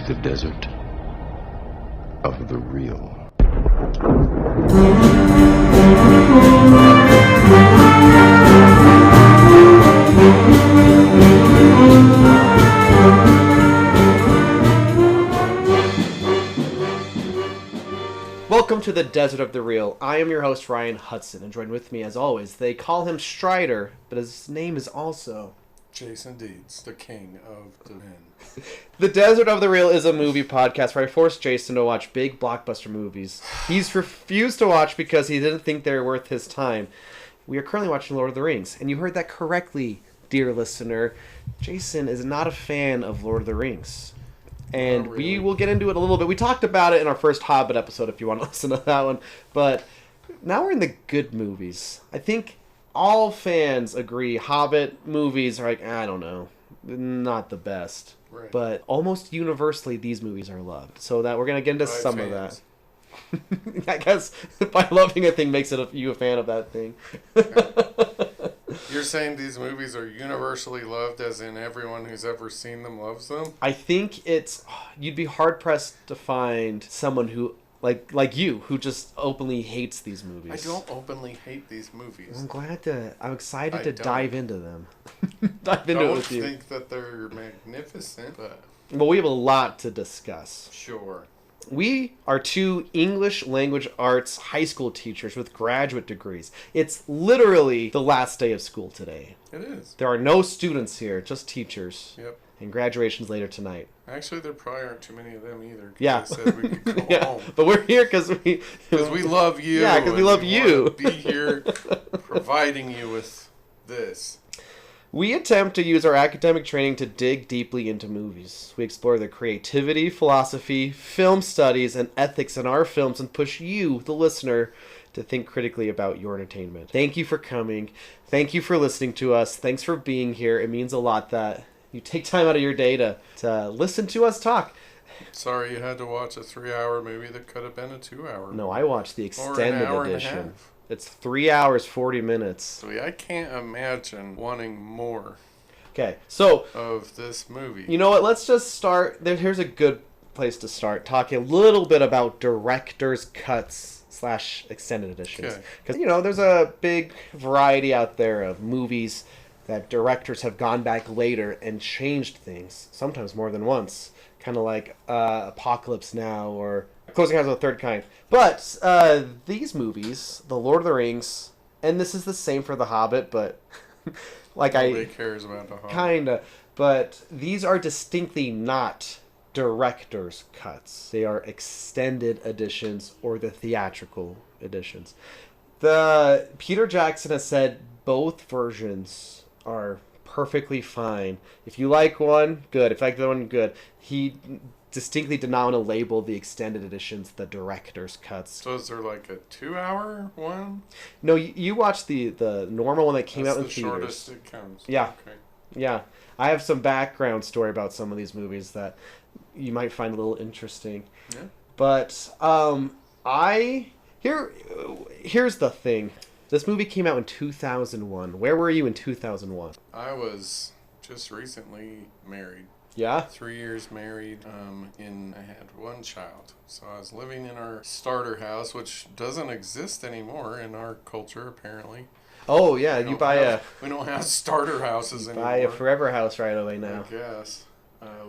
the desert of the real. Welcome to the Desert of the Real. I am your host, Ryan Hudson, and joined with me, as always, they call him Strider, but his name is also... Jason Deeds, the king of the men. The Desert of the Real is a movie podcast where I forced Jason to watch big blockbuster movies. He's refused to watch because he didn't think they were worth his time. We are currently watching Lord of the Rings, and you heard that correctly, dear listener. Jason is not a fan of Lord of the Rings. And we will get into it a little bit. We talked about it in our first Hobbit episode, if you want to listen to that one. But now we're in the good movies. I think all fans agree Hobbit movies are like, I don't know, not the best. Right. But almost universally, these movies are loved. So that we're going to get into some of that. I guess by loving a thing makes you a fan of that thing. You're saying these movies are universally loved, as in everyone who's ever seen them loves them? I think you'd be hard-pressed to find someone who, like you, who just openly hates these movies. I don't openly hate these movies. I'm excited to dive into them. I don't think that they're magnificent, but... Well, we have a lot to discuss. Sure. We are two English language arts high school teachers with graduate degrees. It's literally the last day of school today. It is. There are no students here, just teachers. Yep. And graduation's later tonight. Actually, there probably aren't too many of them either. Yeah. They said we could go home. But we're here because we love you. Yeah, because we love you. Want to be here providing you with this. We attempt to use our academic training to dig deeply into movies. We explore the creativity, philosophy, film studies, and ethics in our films and push you, the listener, to think critically about your entertainment. Thank you for coming. Thank you for listening to us. Thanks for being here. It means a lot that you take time out of your day to listen to us talk. Sorry you had to watch a 3-hour movie that could have been a 2-hour. No, I watched the extended edition. Half. It's 3 hours, 40 minutes. So I can't imagine wanting more. Okay, so... of this movie. You know what? Let's just start... Here's a good place to start. Talking a little bit about director's cuts / extended editions. Because, there's a big variety out there of movies that directors have gone back later and changed things. Sometimes more than once. Kind of like Apocalypse Now or... Closing House of the Third Kind. But these movies, The Lord of the Rings, and this is the same for The Hobbit, but nobody cares about The Hobbit. Kinda. But these are distinctly not director's cuts. They are extended editions or the theatrical editions. Peter Jackson has said both versions are perfectly fine. If you like one, good. If you like the one, good. He distinctly did not want to label the extended editions the director's cuts. So is there like a 2-hour one? No, you watched the normal one that came out in theaters. That's the shortest it comes. Yeah. Okay. Yeah. I have some background story about some of these movies that you might find a little interesting. Yeah. But here's the thing. This movie came out in 2001. Where were you in 2001? I was just recently married. Yeah? 3 years married, and I had one child. So I was living in our starter house, which doesn't exist anymore in our culture, apparently. Oh, yeah, We don't have starter houses anymore. Buy a forever house right away now. I guess.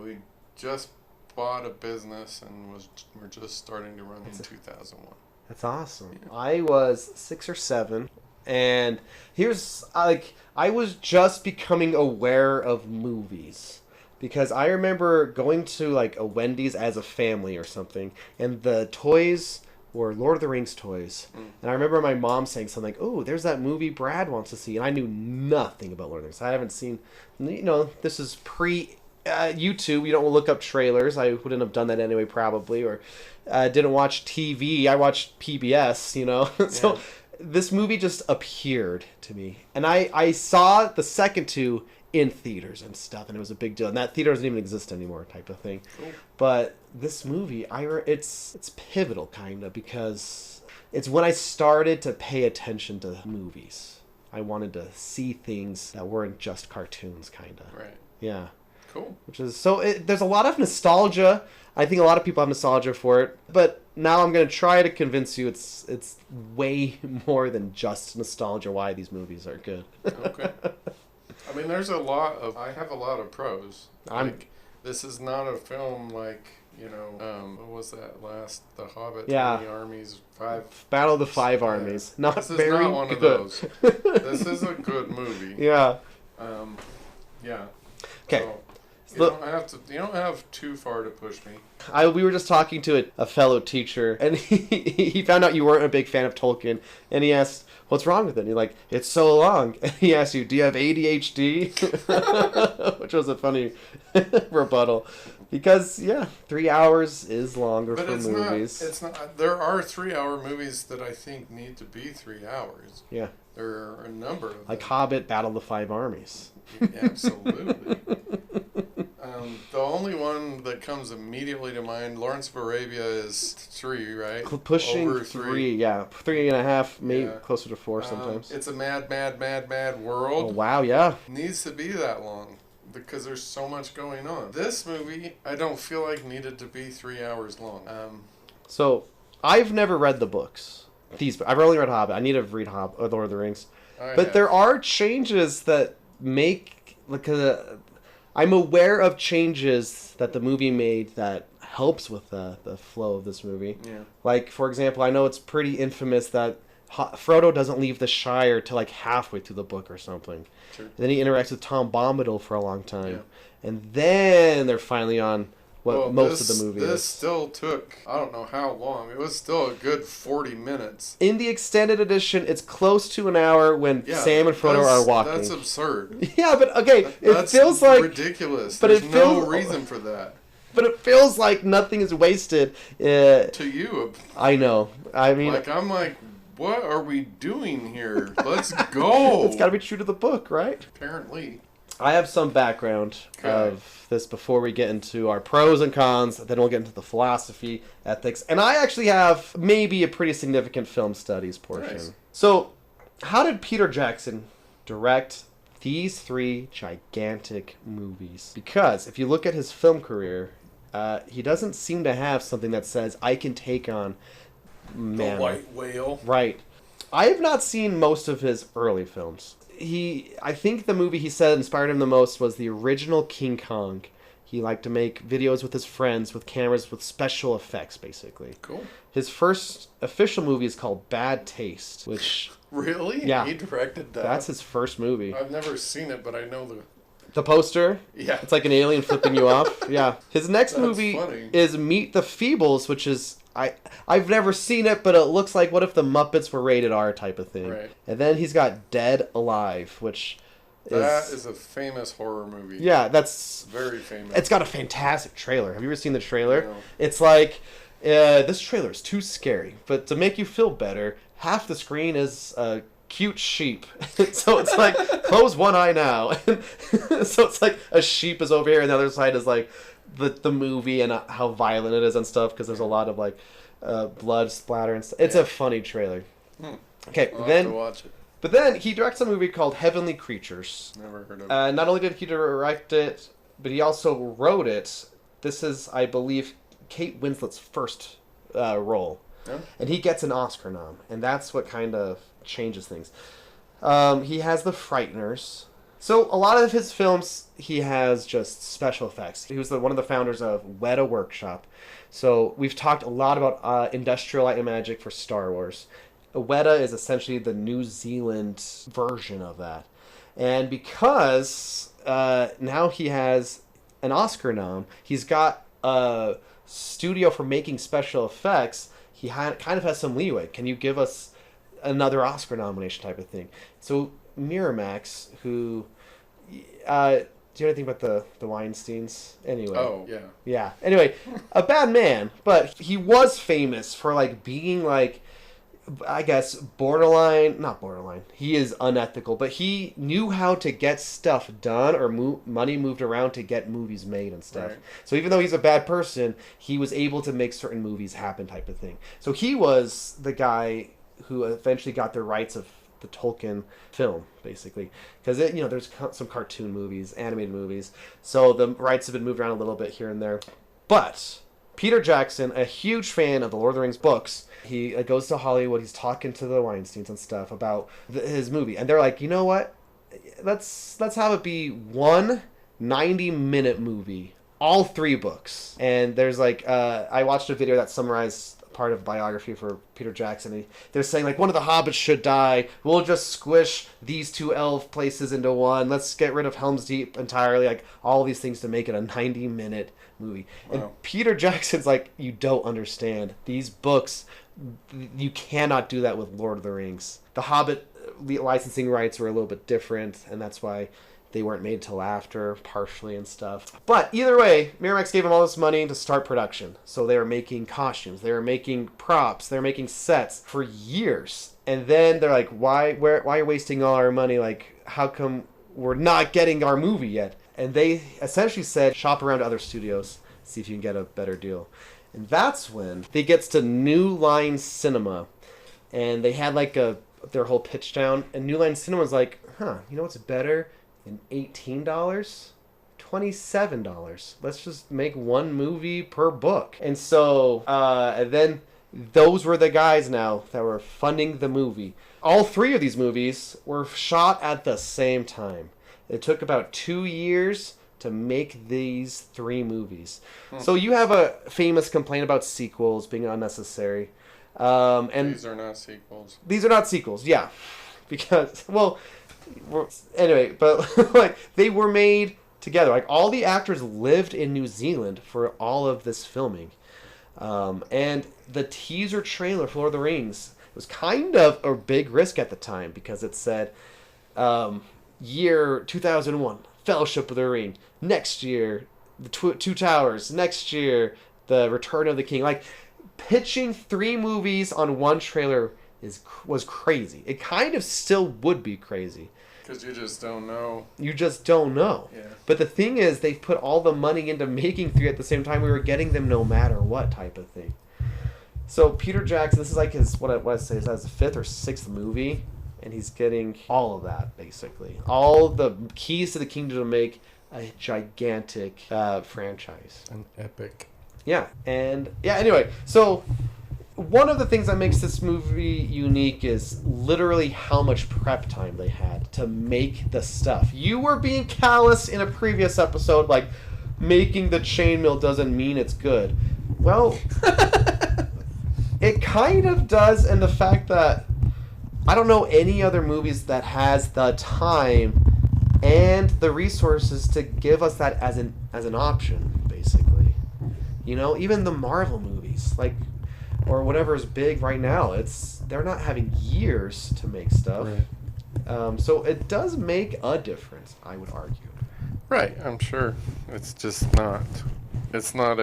We just bought a business, and we're just starting to run in 2001. That's awesome. Yeah. I was 6 or 7, and I was just becoming aware of movies. Because I remember going to a Wendy's as a family or something, and the toys were Lord of the Rings toys. And I remember my mom saying something like, "Oh, there's that movie Brad wants to see," and I knew nothing about Lord of the Rings. I haven't seen, this is pre YouTube. You don't look up trailers. I wouldn't have done that anyway, probably, or didn't watch TV. I watched PBS. So this movie just appeared to me, and I saw the second two in theaters and stuff, and it was a big deal. And that theater doesn't even exist anymore, type of thing. Cool. But this movie, it's pivotal, kind of, because it's when I started to pay attention to movies. I wanted to see things that weren't just cartoons, kind of. Right. Yeah. Cool. Which is there's a lot of nostalgia. I think a lot of people have nostalgia for it, but now I'm going to try to convince you it's way more than just nostalgia why these movies are good. Okay. I mean, I have a lot of pros. This is not a film like, what was that last? The Hobbit, yeah. 20 Armies, Battle of the Five Armies. Not this is very not one good. of those. This is a good movie. Yeah. Yeah. Okay. So, you don't have too far to push me. We were just talking to a fellow teacher, and he found out you weren't a big fan of Tolkien, and he asked, "What's wrong with it?" And you're like, "It's so long." And he asked you, "Do you have ADHD?" Which was a funny rebuttal, because 3 hours is longer for movies. It's not. There are 3-hour movies that I think need to be 3 hours. Yeah. There are a number of like them. Hobbit, Battle of the Five Armies. Absolutely. The only one that comes immediately to mind, Lawrence of Arabia, is 3, right? Pushing Over 3, yeah. 3.5, maybe closer to 4 sometimes. It's a mad, mad, mad, mad world. Oh, wow, yeah. Needs to be that long because there's so much going on. This movie, I don't feel like needed to be 3 hours long. So, I've never read the books. I've only read Hobbit. I need to read Lord of the Rings. But there are changes that make... I'm aware of changes that the movie made that helps with the flow of this movie. Yeah. Like, for example, I know it's pretty infamous that Frodo doesn't leave the Shire till like halfway through the book or something. Sure. And then he interacts with Tom Bombadil for a long time. Yeah. And then they're finally on most of the movie This still took, I don't know how long. It was still a good 40 minutes. In the extended edition, it's close to an hour when Sam and Frodo are walking. That's absurd. Yeah, but okay, That's feels like ridiculous. But There's no reason for that. But it feels like nothing is wasted. To you. I know. I mean... I'm like, what are we doing here? Let's go. It's got to be true to the book, right? Apparently. I have some background of this before we get into our pros and cons. Then we'll get into the philosophy, ethics. And I actually have maybe a pretty significant film studies portion. Nice. So, how did Peter Jackson direct these 3 gigantic movies? Because if you look at his film career, he doesn't seem to have something that says, I can take on The White Whale. Right. I have not seen most of his early films. I think the movie he said inspired him the most was the original King Kong. He liked to make videos with his friends with cameras with special effects, basically. Cool. His first official movie is called Bad Taste, which... Really? Yeah. He directed that? That's his first movie. I've never seen it, but I know the poster? Yeah. It's like an alien flipping you off. Yeah. His next movie funny. is Meet the Feebles, which is... I've never seen it, but it looks like what if the Muppets were rated R type of thing. Right. And then he's got Dead Alive, which that is a famous horror movie. Yeah, that's... Very famous. It's got a fantastic trailer. Have you ever seen the trailer? No. It's like, this trailer is too scary, but to make you feel better, half the screen is a cute sheep. So it's like, close one eye now. So it's like a sheep is over here, and the other side is like the movie and how violent it is and stuff, because there's a lot of like blood splatter and stuff. It's a funny trailer. Okay, I'll then have to watch it. But then he directs a movie called Heavenly Creatures. Never heard of it. Not only did he direct it, but he also wrote it. This is, I believe, Kate Winslet's first role. Yeah. And he gets an Oscar nom, and that's what kind of changes things. He has The Frighteners. So a lot of his films, he has just special effects. He was one of the founders of Weta Workshop. So we've talked a lot about Industrial Light and Magic for Star Wars. Weta is essentially the New Zealand version of that. And because now he has an Oscar nom, he's got a studio for making special effects, he kind of has some leeway. Can you give us another Oscar nomination type of thing? So Miramax, who... do you know anything about the Weinsteins? Anyway. Oh, yeah. Yeah. Anyway, a bad man, but he was famous for like being like, I guess, not borderline. He is unethical, but he knew how to get stuff done or money moved around to get movies made and stuff. Right. So even though he's a bad person, he was able to make certain movies happen type of thing. So he was the guy who eventually got the rights of the Tolkien film, basically. Because, there's some cartoon movies, animated movies. So the rights have been moved around a little bit here and there. But Peter Jackson, a huge fan of the Lord of the Rings books, he goes to Hollywood. He's talking to the Weinsteins and stuff about his movie. And they're like, you know what? Let's have it be one 90-minute movie. All 3 books. And there's I watched a video that summarized part of biography for Peter Jackson. They're saying one of the hobbits should die. We'll just squish these 2 elf places into one. Let's get rid of Helm's Deep entirely. All these things to make it a 90-minute movie. Wow. And Peter Jackson's you don't understand. These books, you cannot do that with Lord of the Rings. The Hobbit licensing rights were a little bit different, and that's why they weren't made till after, partially and stuff. But either way, Miramax gave them all this money to start production. So they were making costumes, they were making props, they were making sets for years. And then they're like, why are you wasting all our money? How come we're not getting our movie yet? And they essentially said, shop around to other studios, see if you can get a better deal. And that's when they gets to New Line Cinema. And they had their whole pitch down. And New Line Cinema was like, you know what's better? And $18, $27. Let's just make one movie per book. And so, and then those were the guys now that were funding the movie. All 3 of these movies were shot at the same time. It took about 2 years to make these 3 movies. So you have a famous complaint about sequels being unnecessary. And these are not sequels. These are not sequels, yeah. Because, anyway, but they were made together. All the actors lived in New Zealand for all of this filming. And the teaser trailer for Lord of the Rings was kind of a big risk at the time because it said year 2001, Fellowship of the Ring. Next year, the Two Towers. Next year, the Return of the King. Pitching 3 movies on one trailer was crazy. It kind of still would be crazy. Because you just don't know. You just don't know. Yeah. But the thing is, they put all the money into making 3 at the same time. We were getting them no matter what type of thing. So Peter Jackson, this is his, what I say, is his 5th or 6th movie. And he's getting all of that, basically. All the keys to the kingdom to make a gigantic franchise. An epic. Yeah. And, anyway. So one of the things that makes this movie unique is literally how much prep time they had to make the stuff. You were being callous in a previous episode, making the chainmail doesn't mean it's good. Well, it kind of does, in the fact that I don't know any other movies that has the time and the resources to give us that as an option, basically. Even the Marvel movies, or whatever is big right now, they're not having years to make stuff. Right. So it does make a difference, I would argue. Right, I'm sure. It's just not. It's not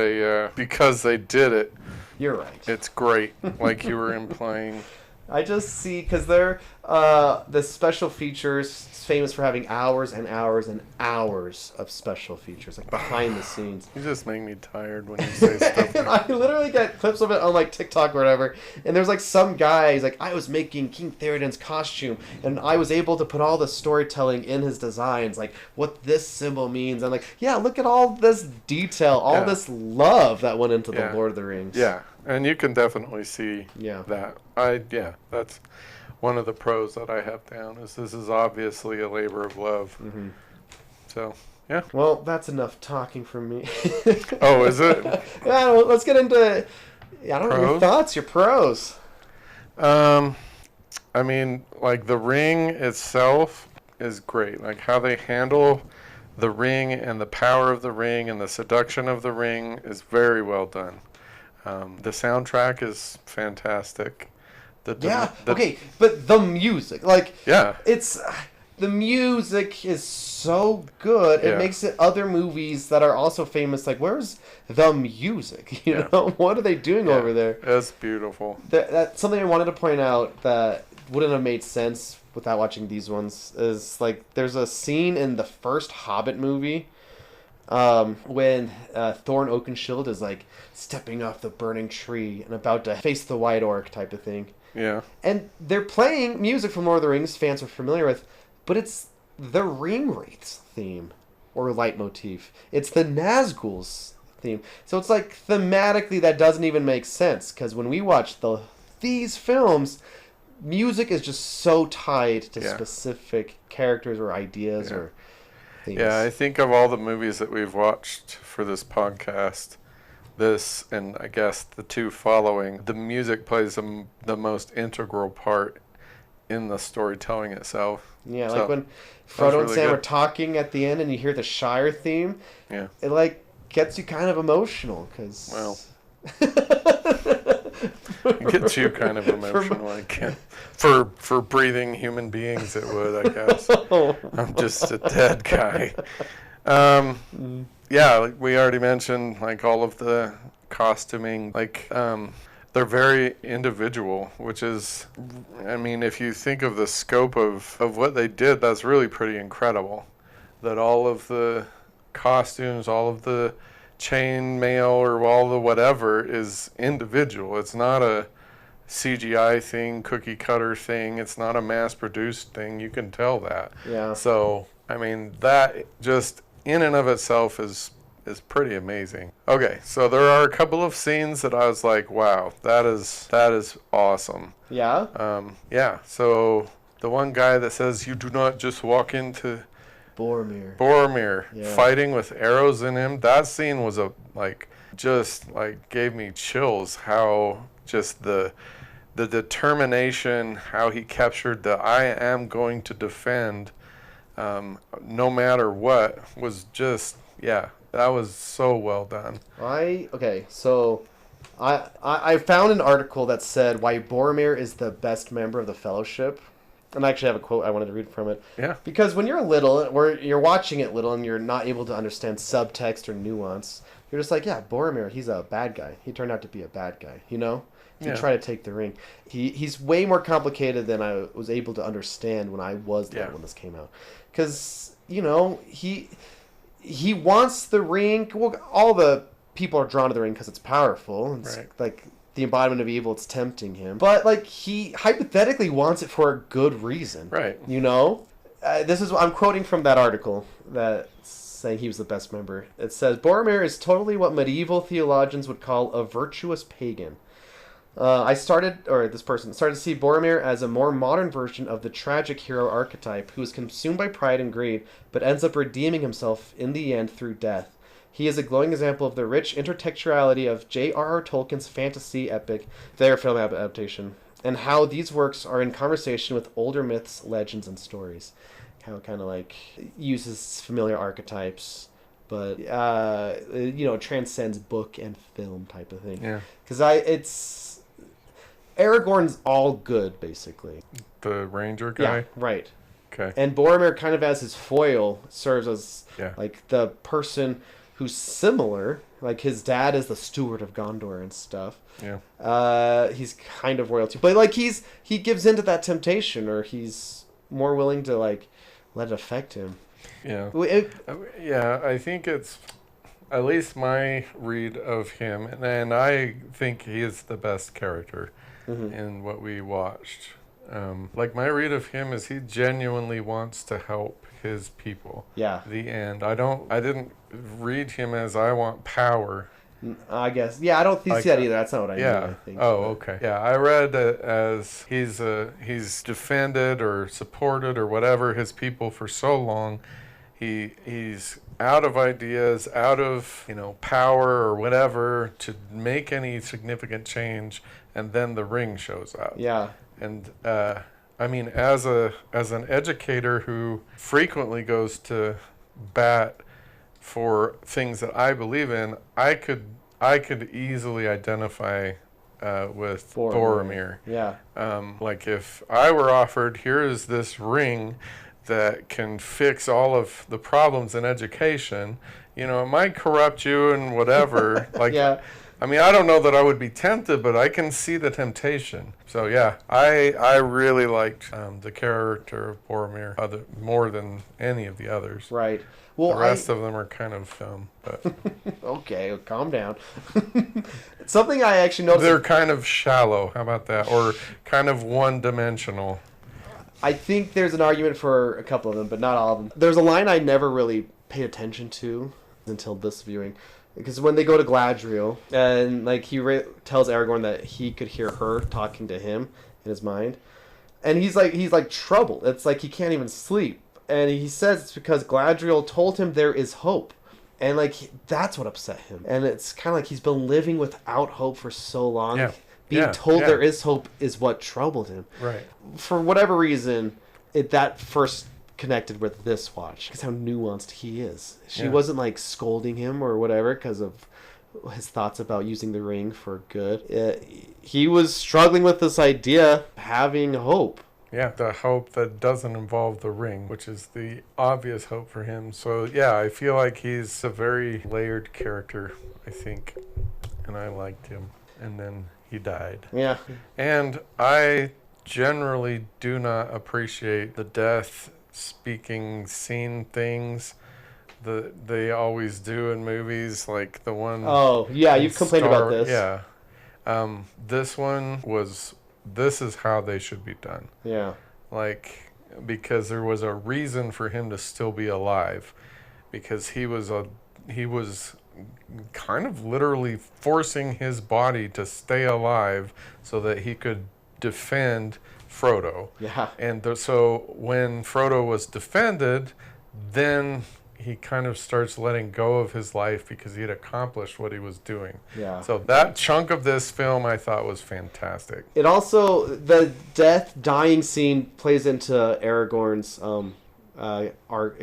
because they did it. You're right. It's great, like you were implying. I just see, because they're the special features, it's famous for having hours and hours and hours of special features, behind the scenes. You just make me tired when you say stuff. I literally get clips of it on TikTok or whatever, and there's some guy, he's I was making King Theoden's costume, and I was able to put all the storytelling in his designs, what this symbol means. I'm yeah, look at all this detail, all this love that went into the Lord of the Rings. Yeah. And you can definitely see that. That's one of the pros that I have down is this is obviously a labor of love. Mm-hmm. So, yeah. Well, that's enough talking from me. Oh, is it? Yeah, let's get into, your thoughts, your pros. The ring itself is great. How they handle the ring and the power of the ring and the seduction of the ring is very well done. The soundtrack is fantastic. But the music, it's the music is so good. It makes it other movies that are also famous. Where's the music? You know, what are they doing over there? It's beautiful. That's something I wanted to point out that wouldn't have made sense without watching these ones. Is there's a scene in the first Hobbit movie. When Thorin Oakenshield is stepping off the burning tree and about to face the White Orc type of thing, Yeah. And they're playing music from Lord of the Rings fans are familiar with, but it's the Ringwraith's theme or leitmotif. It's the Nazgul's theme. So it's like thematically that doesn't even make sense, because when we watch these films, music is just so tied to specific characters or ideas or things. Yeah, I think of all the movies that we've watched for this podcast, this and I guess the two following, the music plays the most integral part in the storytelling itself. Yeah, So, like when Frodo and really Sam good. are talking at the end and you hear the Shire theme, Yeah. it like gets you kind of emotional because... Well, it gets you kind of emotional, I guess. For breathing human beings, it would, I guess. I'm just a dead guy. Yeah, like we already mentioned, like all of the costuming, like they're very individual, which is, I mean, if you think of the scope of what they did, that's really pretty incredible. That all of the costumes, all of the chain mail or all the whatever is individual. It's not a CGI thing, cookie cutter thing. It's not a mass produced thing. You can tell that. Yeah. So, I mean, that just in and of itself is pretty amazing. Okay, so there are a couple of scenes that I was like, wow, that is awesome. Yeah? Yeah, so the one guy that says you do not just walk into Boromir. Yeah. fighting with arrows in him, that scene was just gave me chills. How just the determination, how he captured the I am going to defend no matter what, was just, yeah, that was so well done. So I found an article that said why Boromir is the best member of the Fellowship. And I actually have a quote I wanted to read from it. Yeah. Because when you're little, or you're watching it little, and you're not able to understand subtext or nuance, you're just like, yeah, Boromir, he's a bad guy. He turned out to be a bad guy, you know? He tried to take the ring. He's way more complicated than I was able to understand when I was little when this came out. Because, you know, he wants the ring. Well, all the people are drawn to the ring because it's powerful. It's like the embodiment of evil. It's tempting him. But, like, he hypothetically wants it for a good reason. Right. You know? I'm quoting from that article that's saying he was the best member. It says, Boromir is totally what medieval theologians would call a virtuous pagan. This person started to see Boromir as a more modern version of the tragic hero archetype who is consumed by pride and greed, but ends up redeeming himself in the end through death. He is a glowing example of the rich intertextuality of J.R.R. Tolkien's fantasy epic, their film adaptation, and how these works are in conversation with older myths, legends, and stories. How it kind of like uses familiar archetypes, but transcends book and film type of thing. Yeah. Because Aragorn's all good, basically. The ranger guy? Yeah, right. Okay. And Boromir, kind of as his foil, serves as like the person who's similar. Like his dad is the steward of Gondor and stuff. Yeah. He's kind of royalty, but like he gives into that temptation, or he's more willing to like let it affect him. Yeah. I think it's at least my read of him, and I think he is the best character in what we watched. Like my read of him is he genuinely wants to help his people. Yeah. The end. I didn't read him as I want power. I guess. Yeah, I don't see that either. That's not what I mean, I think. Oh, okay. Yeah, I read it as he's defended or supported or whatever his people for so long. He's out of ideas, out of, power or whatever to make any significant change, and then the ring shows up. Yeah. And I mean, as an educator who frequently goes to bat for things that I believe in, I could easily identify with Boromir. Yeah. Like if I were offered, here is this ring that can fix all of the problems in education, it might corrupt you and whatever. Like, yeah. I mean, I don't know that I would be tempted, but I can see the temptation. So yeah, I really liked the character of Boromir more than any of the others. Right. Well, the rest of them are kind of dumb, but okay, calm down. Something I actually noticed. They're kind of shallow. How about that? Or kind of one-dimensional. I think there's an argument for a couple of them, but not all of them. There's a line I never really paid attention to until this viewing. Because when they go to Galadriel, and like he tells Aragorn that he could hear her talking to him in his mind, and he's like troubled. It's like he can't even sleep, and he says it's because Galadriel told him there is hope, and like that's what upset him. And it's kind of like he's been living without hope for so long. Yeah. Being told there is hope is what troubled him. Right. For whatever reason, that first connected with this watch because how nuanced he is. She wasn't like scolding him or whatever because of his thoughts about using the ring for good. He was struggling with this idea, having hope. Yeah, the hope that doesn't involve the ring, which is the obvious hope for him. So yeah, I feel like he's a very layered character, I think, and I liked him. And then he died. Yeah. And I generally do not appreciate the death speaking scene things that they always do in movies, like the one. Oh yeah, you've complained about this. Yeah, this is how they should be done. Yeah, like because there was a reason for him to still be alive, because he was kind of literally forcing his body to stay alive so that he could defend Frodo. Yeah. And so when Frodo was defended, then he kind of starts letting go of his life because he had accomplished what he was doing. Yeah. So that chunk of this film I thought was fantastic. It also, the dying scene plays into Aragorn's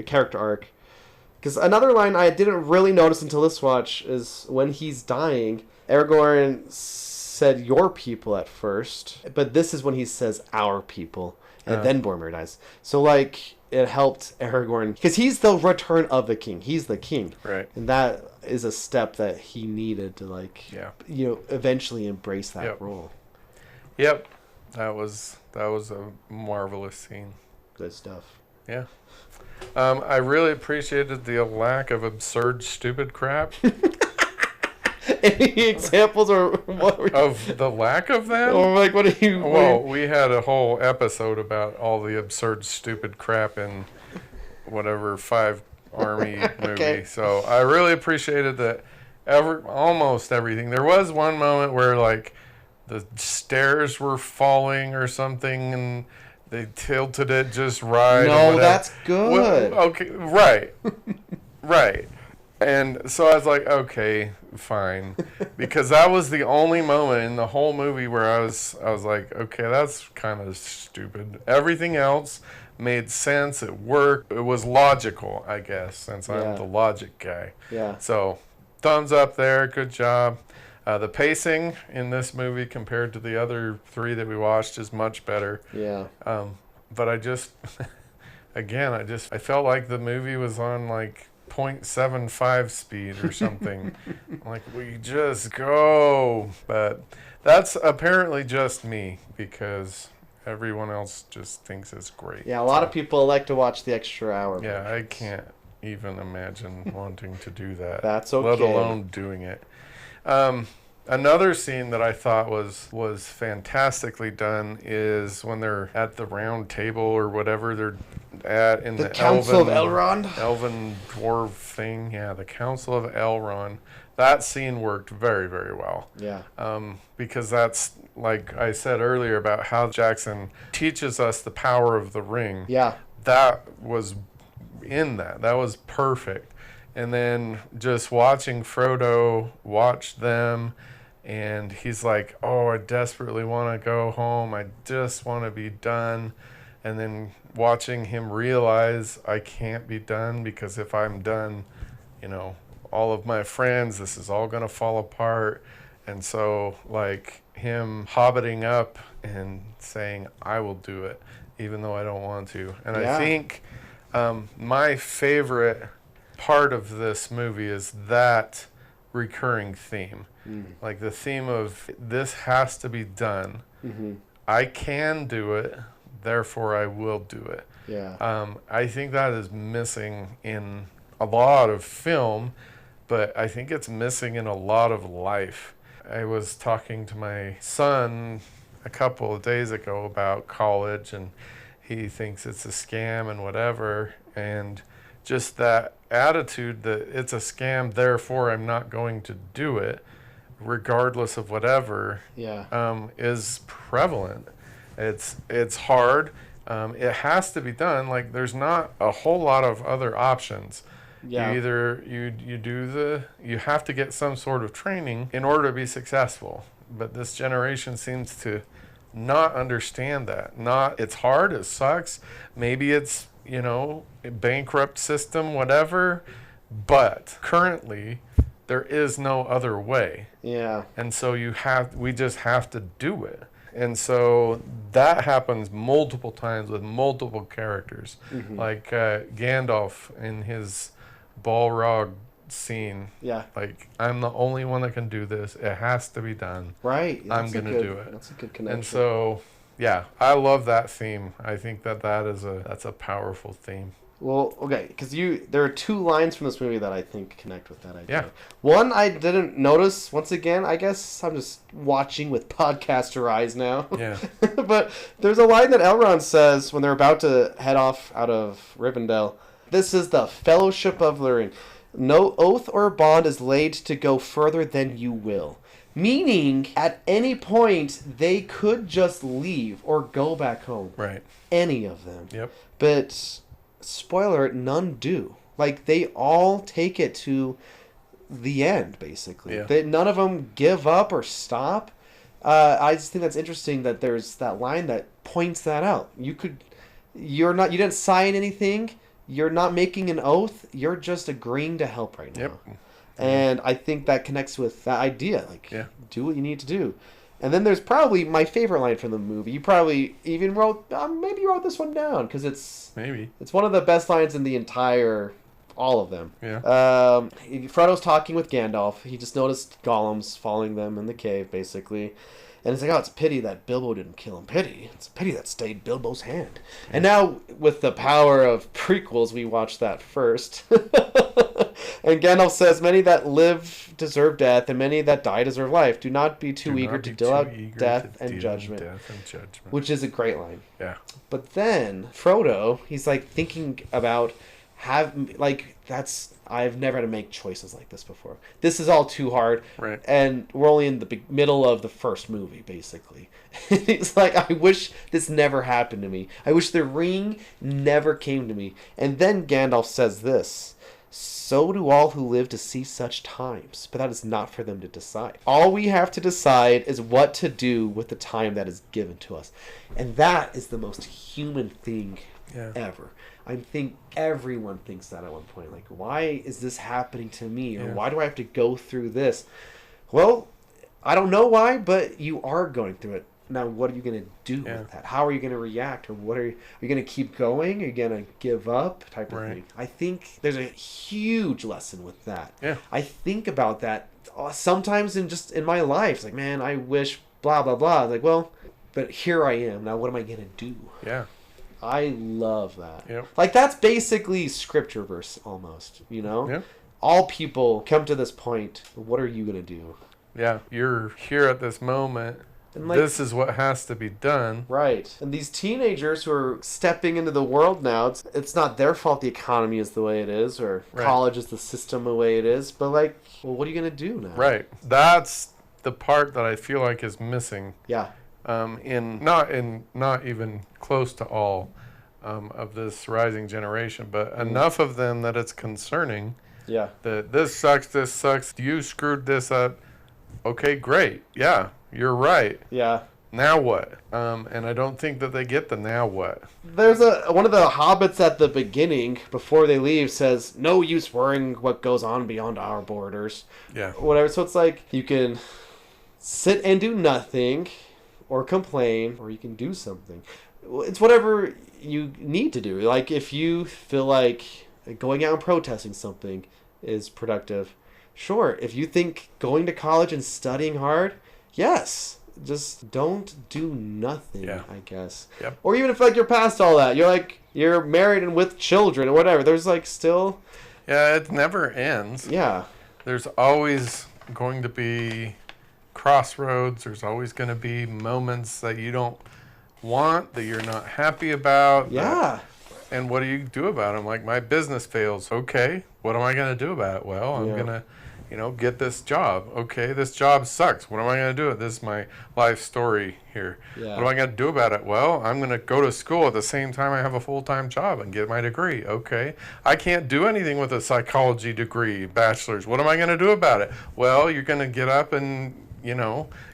character arc. Because another line I didn't really notice until this watch is when he's dying, Aragorn said your people at first, but this is when he says our people, and then Boromir dies. So like it helped Aragorn because he's the return of the king. He's the king, right? And that is a step that he needed to eventually embrace that role. Yep, that was a marvelous scene. Good stuff. Yeah. I really appreciated the lack of absurd, stupid crap. Any examples or what? Of the lack of them? Or like what are you? Well, we had a whole episode about all the absurd, stupid crap in whatever Five Army movie. Okay. So I really appreciated that. Almost everything. There was one moment where like the stairs were falling or something, and they tilted it just right. No, that's good. Well, okay, right, right. And so I was like, okay, fine, because that was the only moment in the whole movie where I was like, okay, that's kind of stupid. Everything else made sense. It worked. It was logical, I guess, since I'm the logic guy. Yeah. So, thumbs up there. Good job. The pacing in this movie compared to the other three that we watched is much better. Yeah. But I just, again, I felt like the movie was on like 0.75 speed or something. Like, we just go. But that's apparently just me because everyone else just thinks it's great. Yeah, a lot of people like to watch the extra hour. Yeah, I can't even imagine wanting to do that. That's okay. Let alone doing it. Another scene that I thought was fantastically done is when they're at the round table or whatever they're at in the Council of Elrond? Elven dwarf thing. Yeah, the Council of Elrond. That scene worked very, very well. Yeah. Because that's, like I said earlier, about how Jackson teaches us the power of the ring. Yeah. That was in that. That was perfect. And then just watching Frodo watch them, and he's like, oh, I desperately want to go home. I just want to be done. And then watching him realize I can't be done because if I'm done, all of my friends, this is all going to fall apart. And so, like, him hobbiting up and saying, I will do it, even though I don't want to. And I think my favorite part of this movie is that recurring theme. Like the theme of this has to be done. I can do it, therefore I will do it. Yeah. I think that is missing in a lot of film, but I think it's missing in a lot of life. I was talking to my son a couple of days ago about college, and he thinks it's a scam and whatever, and just that attitude that it's a scam, therefore I'm not going to do it, regardless of whatever, is prevalent. It's hard. It has to be done. Like there's not a whole lot of other options. Yeah. You either you have to get some sort of training in order to be successful. But this generation seems to not understand that. It's hard, it sucks. Maybe it's, a bankrupt system, whatever. But currently there is no other way. Yeah. And so we just have to do it. And so that happens multiple times with multiple characters. Like Gandalf in his Balrog scene. Yeah. Like, I'm the only one that can do this. It has to be done. Right. I'm going to do it. That's a good connection. And so, yeah, I love that theme. I think that's a powerful theme. Well, okay, because there are two lines from this movie that I think connect with that idea. Yeah. One I didn't notice, once again, I guess I'm just watching with podcaster eyes now. Yeah. But there's a line that Elrond says when they're about to head off out of Rivendell. This is the Fellowship of the Ring. No oath or bond is laid to go further than you will. Meaning, at any point, they could just leave or go back home. Right. Any of them. Yep. But, spoiler, none do. Like, they all take it to the end, basically. Yeah. None of them give up or stop. I just think that's interesting that there's that line that points that out. You didn't sign anything. You're not making an oath. You're just agreeing to help right now. Yep. And I think that connects with that idea. Like, Yeah. do what you need to do. And then there's probably my favorite line from the movie. You probably even maybe you wrote this one down because it's one of the best lines in the entire, all of them. Yeah. Frodo's talking with Gandalf. He just noticed golems following them in the cave, basically. And it's like, oh, it's a pity that Bilbo didn't kill him. It's a pity that stayed Bilbo's hand. Yeah. And now, with the power of prequels, we watch that first. And Gandalf says, many that live deserve death, and many that die deserve life. Do not be too eager to deal out death and judgment. Which is a great line. Yeah. But then, Frodo, he's like thinking about I've never had to make choices like this before. This is all too hard. Right. And we're only in the middle of the first movie, basically. He's like, I wish this never happened to me. I wish the ring never came to me. And then Gandalf says this, so do all who live to see such times, but that is not for them to decide. All we have to decide is what to do with the time that is given to us. And that is the most human thing ever. I think everyone thinks that at one point. Like, why is this happening to me? Or why do I have to go through this? Well, I don't know why, but you are going through it. Now, what are you going to do with that? How are you going to react? Or are you going to keep going? Are you going to give up? Type of thing. I think there's a huge lesson with that. Yeah. I think about that sometimes in my life. It's like, man, I wish blah, blah, blah. Like, well, but here I am. Now, what am I going to do? Yeah. I love that. Yep. Like, that's basically scripture verse almost, Yep. All people come to this point. What are you going to do? Yeah. You're here at this moment. And this is what has to be done. Right. And these teenagers who are stepping into the world now, it's not their fault the economy is the way it is or college is the system the way it is. But, like, well, what are you going to do now? Right. That's the part that I feel like is missing. Yeah. Not even close to all of this rising generation, but enough of them that it's concerning. Yeah. That this sucks, you screwed this up. Okay, great. Yeah, you're right. Yeah. Now what? And I don't think that they get the now what. There's one of the hobbits at the beginning, before they leave, says, no use worrying what goes on beyond our borders. Yeah. Whatever. So it's like, you can sit and do nothing, or complain, or you can do something. It's whatever you need to do. Like, if you feel like going out and protesting something is productive, sure, if you think going to college and studying hard, yes. Just don't do nothing, I guess. Yep. Or even if like you're past all that, you're married and with children or whatever. There's like still. Yeah, it never ends. Yeah. There's always going to be crossroads. There's always going to be moments that you don't want, that you're not happy about. Yeah. And what do you do about them? Like, my business fails. Okay, what am I going to do about it? Well, I'm going to, get this job. Okay, this job sucks. What am I going to do with this? Is my life story here. Yeah. What am I going to do about it? Well, I'm going to go to school at the same time I have a full-time job and get my degree. Okay, I can't do anything with a psychology degree, bachelor's. What am I going to do about it? Well, you're going to get up and,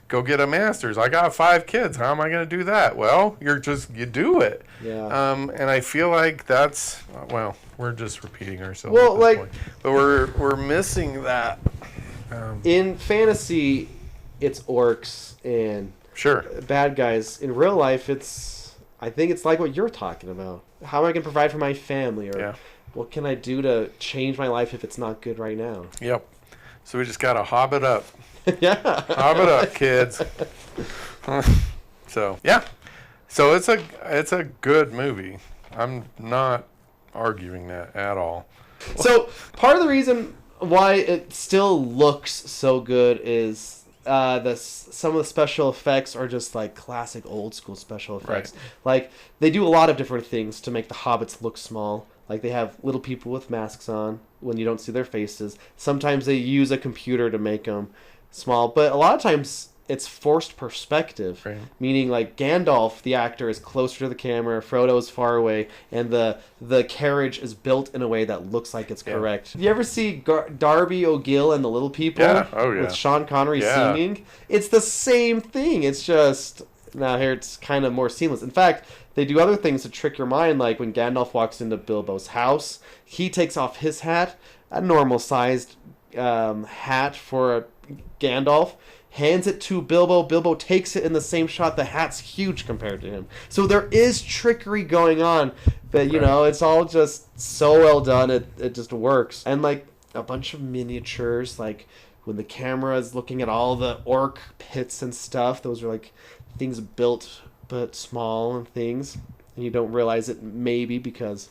go get a master's. I got 5 kids. How am I going to do that? Well, you do it. Yeah. And I feel like that's, we're just repeating ourselves. Well, at this point. But we're missing that. In fantasy, it's orcs and Sure. bad guys. In real life, I think it's like what you're talking about. How am I going to provide for my family? Or what can I do to change my life if it's not good right now? Yep. So we just got to hob it up. Yeah. Hob it up, kids. So, yeah. So it's a good movie. I'm not arguing that at all. So part of the reason why it still looks so good is some of the special effects are just like classic old school special effects. Right. Like they do a lot of different things to make the hobbits look small. Like they have little people with masks on when you don't see their faces. Sometimes they use a computer to make them small, but a lot of times it's forced perspective, Right. meaning like Gandalf, the actor, is closer to the camera, Frodo is far away, and the carriage is built in a way that looks like it's correct. You ever see Darby O'Gill and the Little People with Sean Connery singing? It's the same thing. It's just now here it's kind of more seamless. In fact, they do other things to trick your mind, like when Gandalf walks into Bilbo's house, he takes off his hat, a normal-sized hat for Gandalf, hands it to Bilbo. Bilbo takes it in the same shot. The hat's huge compared to him. So there is trickery going on, but it's all just so well done. It just works. And like a bunch of miniatures, like when the camera is looking at all the orc pits and stuff, those are like things built but small and things, and you don't realize it maybe because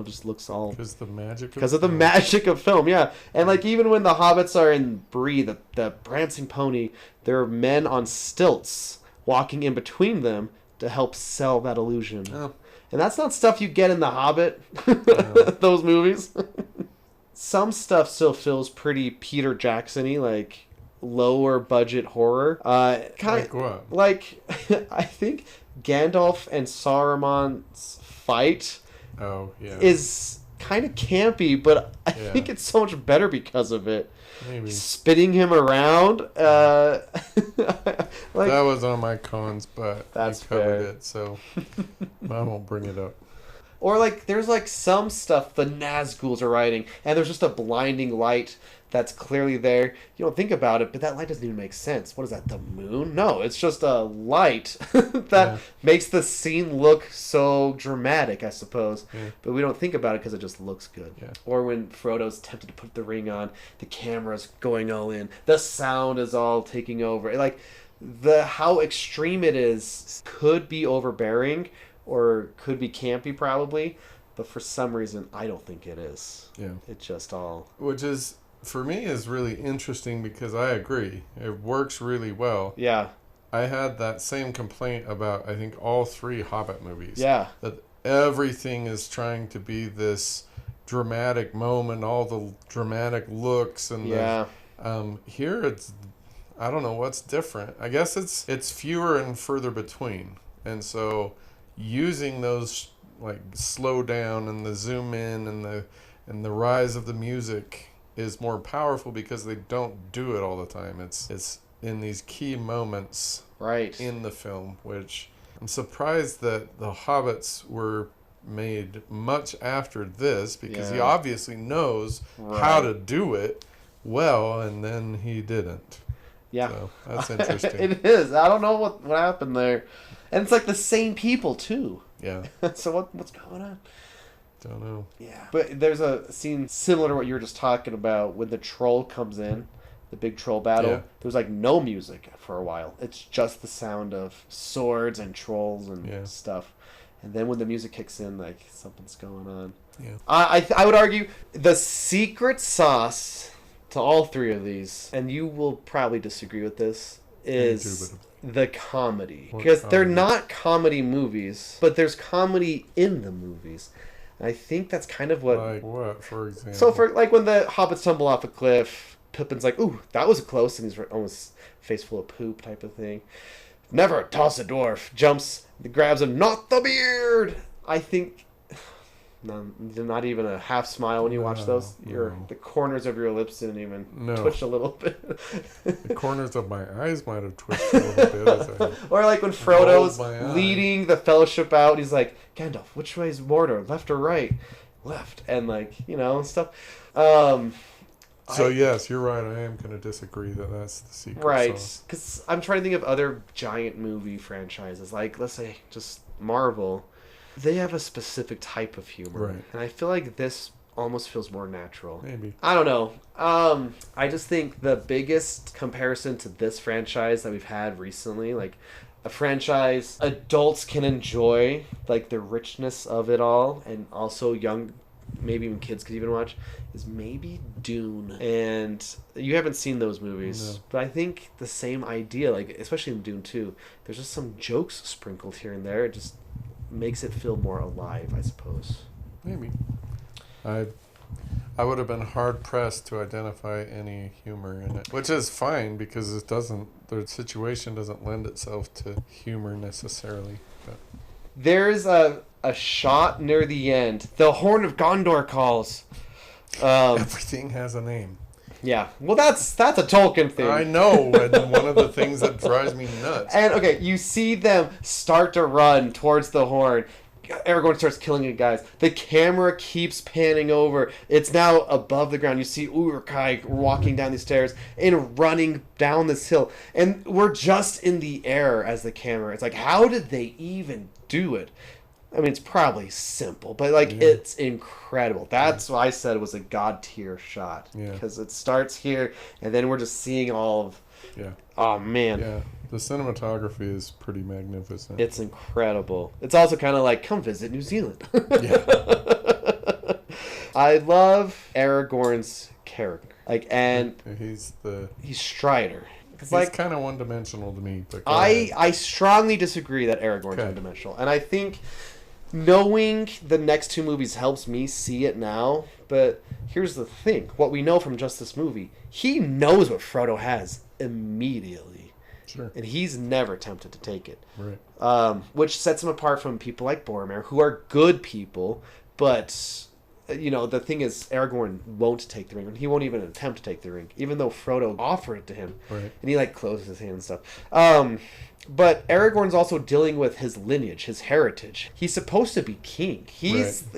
just looks all because of the magic of film. Yeah. And like even when the hobbits are in Bree, the prancing pony, there are men on stilts walking in between them to help sell that illusion. And that's not stuff you get in the Hobbit, those movies. Some stuff still feels pretty Peter Jackson-y, like lower budget horror. Like what? Like I think Gandalf and Saruman's fight is kind of campy, but I think it's so much better because of it. Maybe. Spinning him around. Like, that was on my cons, but that's you covered fair. it, so I won't bring it up. Or like there's like some stuff the Nazguls are writing, and there's just a blinding light that's clearly there. You don't think about it, but that light doesn't even make sense. What is that, the moon? No, it's just a light that makes the scene look so dramatic, I suppose. Yeah. But we don't think about it because it just looks good. Yeah. Or when Frodo's tempted to put the ring on, the camera's going all in, the sound is all taking over. Like how extreme it is could be overbearing or could be campy probably, but for some reason I don't think it is. Yeah. It's just all... Which is... for me is really interesting because I agree. It works really well. Yeah. I had that same complaint about, I think, all 3 Hobbit movies. Yeah. That everything is trying to be this dramatic moment, all the dramatic looks. And here it's, I don't know what's different. I guess it's fewer and further between. And so using those, like, slow down and the zoom in and the rise of the music is more powerful because they don't do it all the time. It's in these key moments in the film, which I'm surprised that the Hobbits were made much after this because he obviously knows how to do it well, and then he didn't. Yeah. So that's interesting. It is. I don't know what happened there. And it's like the same people too. Yeah. So what's going on? Don't know. Yeah. But there's a scene similar to what you were just talking about when the troll comes in, the big troll battle. Yeah. There's like no music for a while. It's just the sound of swords and trolls and stuff. And then when the music kicks in, like something's going on. Yeah. I would argue the secret sauce to all three of these, and you will probably disagree with this, is the comedy. Because they're not comedy movies, but there's comedy in the movies. And I think that's kind of what... Like what, for example? So for like when the hobbits tumble off a cliff, Pippin's like, ooh, that was close, and he's almost face full of poop type of thing. Never toss a dwarf. Jumps, grabs him, not the beard! I think... not even a half smile when you watch those. The corners of your lips didn't even twitch a little bit. The corners of my eyes might have twitched a little bit. Or like when Frodo's leading the Fellowship out, he's like, Gandalf, which way is Mordor? Left or right? Left. And like, stuff. So yes, you're right. I am going to disagree that that's the secret right, sauce. Because I'm trying to think of other giant movie franchises. Like, let's say, just Marvel. They have a specific type of humor. Right. And I feel like this almost feels more natural. Maybe. I don't know. I just think the biggest comparison to this franchise that we've had recently, like a franchise adults can enjoy, like the richness of it all, and also young, maybe even kids could even watch, is maybe Dune. And you haven't seen those movies, but I think the same idea, like especially in Dune 2, there's just some jokes sprinkled here and there. It just makes it feel more alive, I suppose. Maybe. I would have been hard pressed to identify any humor in it, which is fine because the situation doesn't lend itself to humor necessarily. But. There's a shot near the end. The Horn of Gondor calls. Everything has a name. Yeah, well, that's a Tolkien thing. I know, and one of the things that drives me nuts. And okay, you see them start to run towards the horn. Aragorn starts killing the guys. The camera keeps panning over. It's now above the ground. You see Uruk-hai walking down these stairs and running down this hill. And we're just in the air as the camera. It's like, how did they even do it? I mean, it's probably simple, but it's incredible. That's why I said it was a god tier shot. Because it starts here, and then we're just seeing all of... Yeah. Oh, man. Yeah. The cinematography is pretty magnificent. It's incredible. It's also kind of like, come visit New Zealand. I love Aragorn's character. And he's Strider. He's kind of one-dimensional to me. But I strongly disagree that Aragorn's one-dimensional. And I think knowing the next two movies helps me see it now. But here's the thing. What we know from just this movie, he knows what Frodo has immediately. Sure. And he's never tempted to take it. Right. Which sets him apart from people like Boromir, who are good people, but... the thing is, Aragorn won't take the ring. He won't even attempt to take the ring, even though Frodo offered it to him. Right. And he, closes his hand and stuff. But Aragorn's also dealing with his lineage, his heritage. He's supposed to be king. He's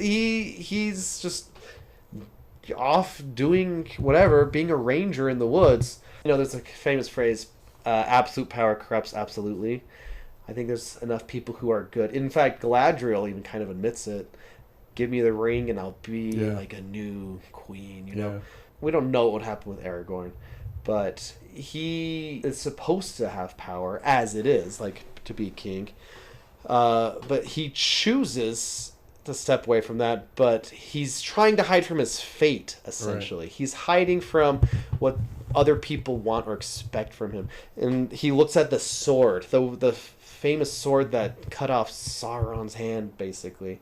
just off doing whatever, being a ranger in the woods. There's a famous phrase, absolute power corrupts absolutely. I think there's enough people who are good. In fact, Galadriel even kind of admits it. Give me the ring and I'll be like a new queen, know? We don't know what would happen with Aragorn, but he is supposed to have power, as it is, to be king. But he chooses to step away from that, but he's trying to hide from his fate, essentially. Right. He's hiding from what other people want or expect from him. And he looks at the sword, the famous sword that cut off Sauron's hand, basically.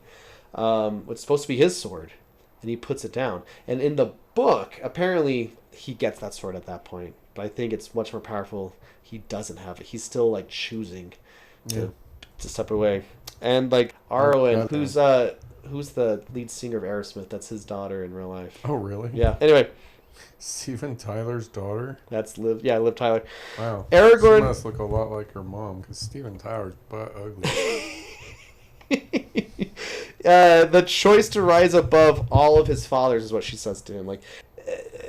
It's supposed to be his sword, and he puts it down. And in the book, apparently he gets that sword at that point, but I think it's much more powerful. He doesn't have it. He's still choosing to step away. And Arwen, who's the lead singer of Aerosmith, that's his daughter in real life. Oh, really? Yeah. Anyway, Steven Tyler's daughter. That's Liv. Yeah, Liv Tyler. Wow. Aragorn she must look a lot like her mom, because Steven Tyler's butt ugly. The choice to rise above all of his fathers is what she says to him.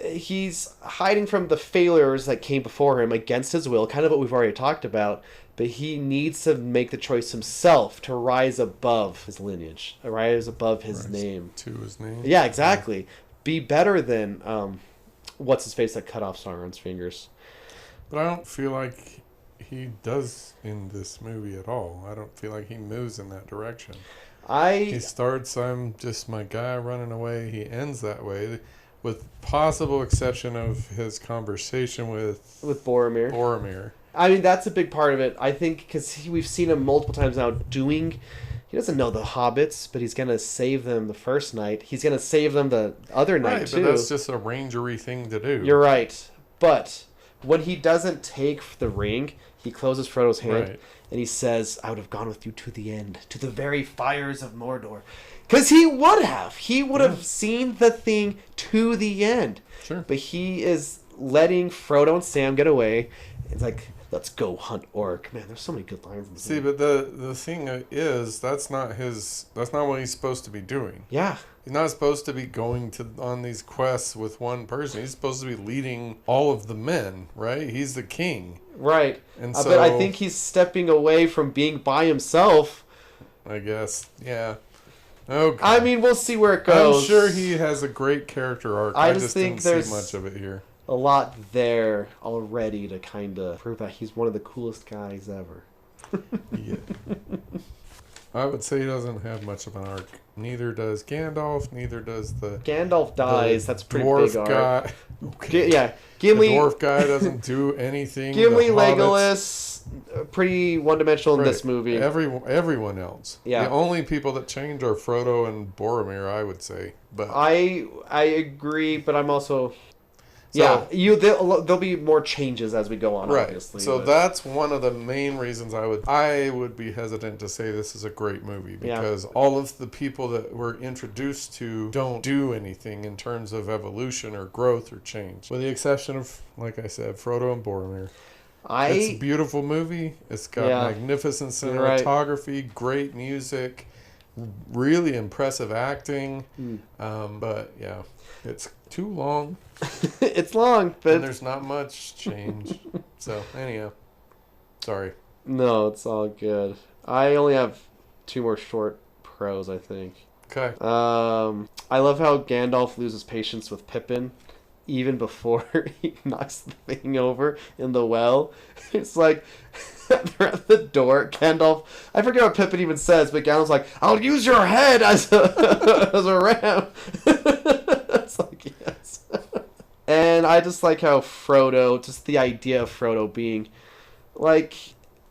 He's hiding from the failures that came before him against his will, kind of what we've already talked about, but he needs to make the choice himself to rise above his lineage, rise above his name. To his name? Yeah, exactly. Be better than what's his face that cut off Sauron's fingers. But I don't feel like he does in this movie at all. I don't feel like he moves in that direction. He starts, I'm just my guy running away. He ends that way, with possible exception of his conversation with Boromir. I mean, that's a big part of it. I think because we've seen him multiple times now doing. He doesn't know the hobbits, but he's going to save them the first night. He's going to save them the other night, too. But that's just a rangery thing to do. You're right. But when he doesn't take the ring, he closes Frodo's hand, and he says, I would have gone with you to the end, to the very fires of Mordor. Because he would have. He would have seen the thing to the end. Sure. But he is letting Frodo and Sam get away. It's like, let's go hunt orc. Man, there's so many good lines in this movie. But the thing is, that's not what he's supposed to be doing. Yeah. He's not supposed to be going on these quests with one person. He's supposed to be leading all of the men, right? He's the king. Right. And so, but I think he's stepping away from being by himself. I guess. Yeah. Okay. I mean, we'll see where it goes. I'm sure he has a great character arc. I just think didn't see much of it here. A lot there already to kind of prove that he's one of the coolest guys ever. Yeah. I would say he doesn't have much of an arc. Neither does Gandalf. Neither does the Gandalf dies. That's pretty dwarf big arc. guy. Okay. Yeah, Gimli. The dwarf guy doesn't do anything. Gimli, the Legolas, pretty one-dimensional in this movie. Everyone else. Yeah. The only people that change are Frodo and Boromir, I would say. But I agree, but I'm also. There'll be more changes as we go on, obviously. So that's one of the main reasons I would be hesitant to say this is a great movie, because all of the people that we're introduced to don't do anything in terms of evolution or growth or change, with the exception of, like I said, Frodo and Boromir. It's a beautiful movie. It's got magnificent cinematography, great music, really impressive acting. But yeah, it's too long. It's long, but and there's not much change. So anyhow, sorry. No, it's all good. I only have 2 more short pros, I think. Okay. I love how Gandalf loses patience with Pippin even before he knocks the thing over in the well. It's like they're at the door. Gandalf, I forget what Pippin even says, but Gandalf's like, I'll use your head as a ram. It's like, yes. And I just like how Frodo, just the idea of Frodo being, like,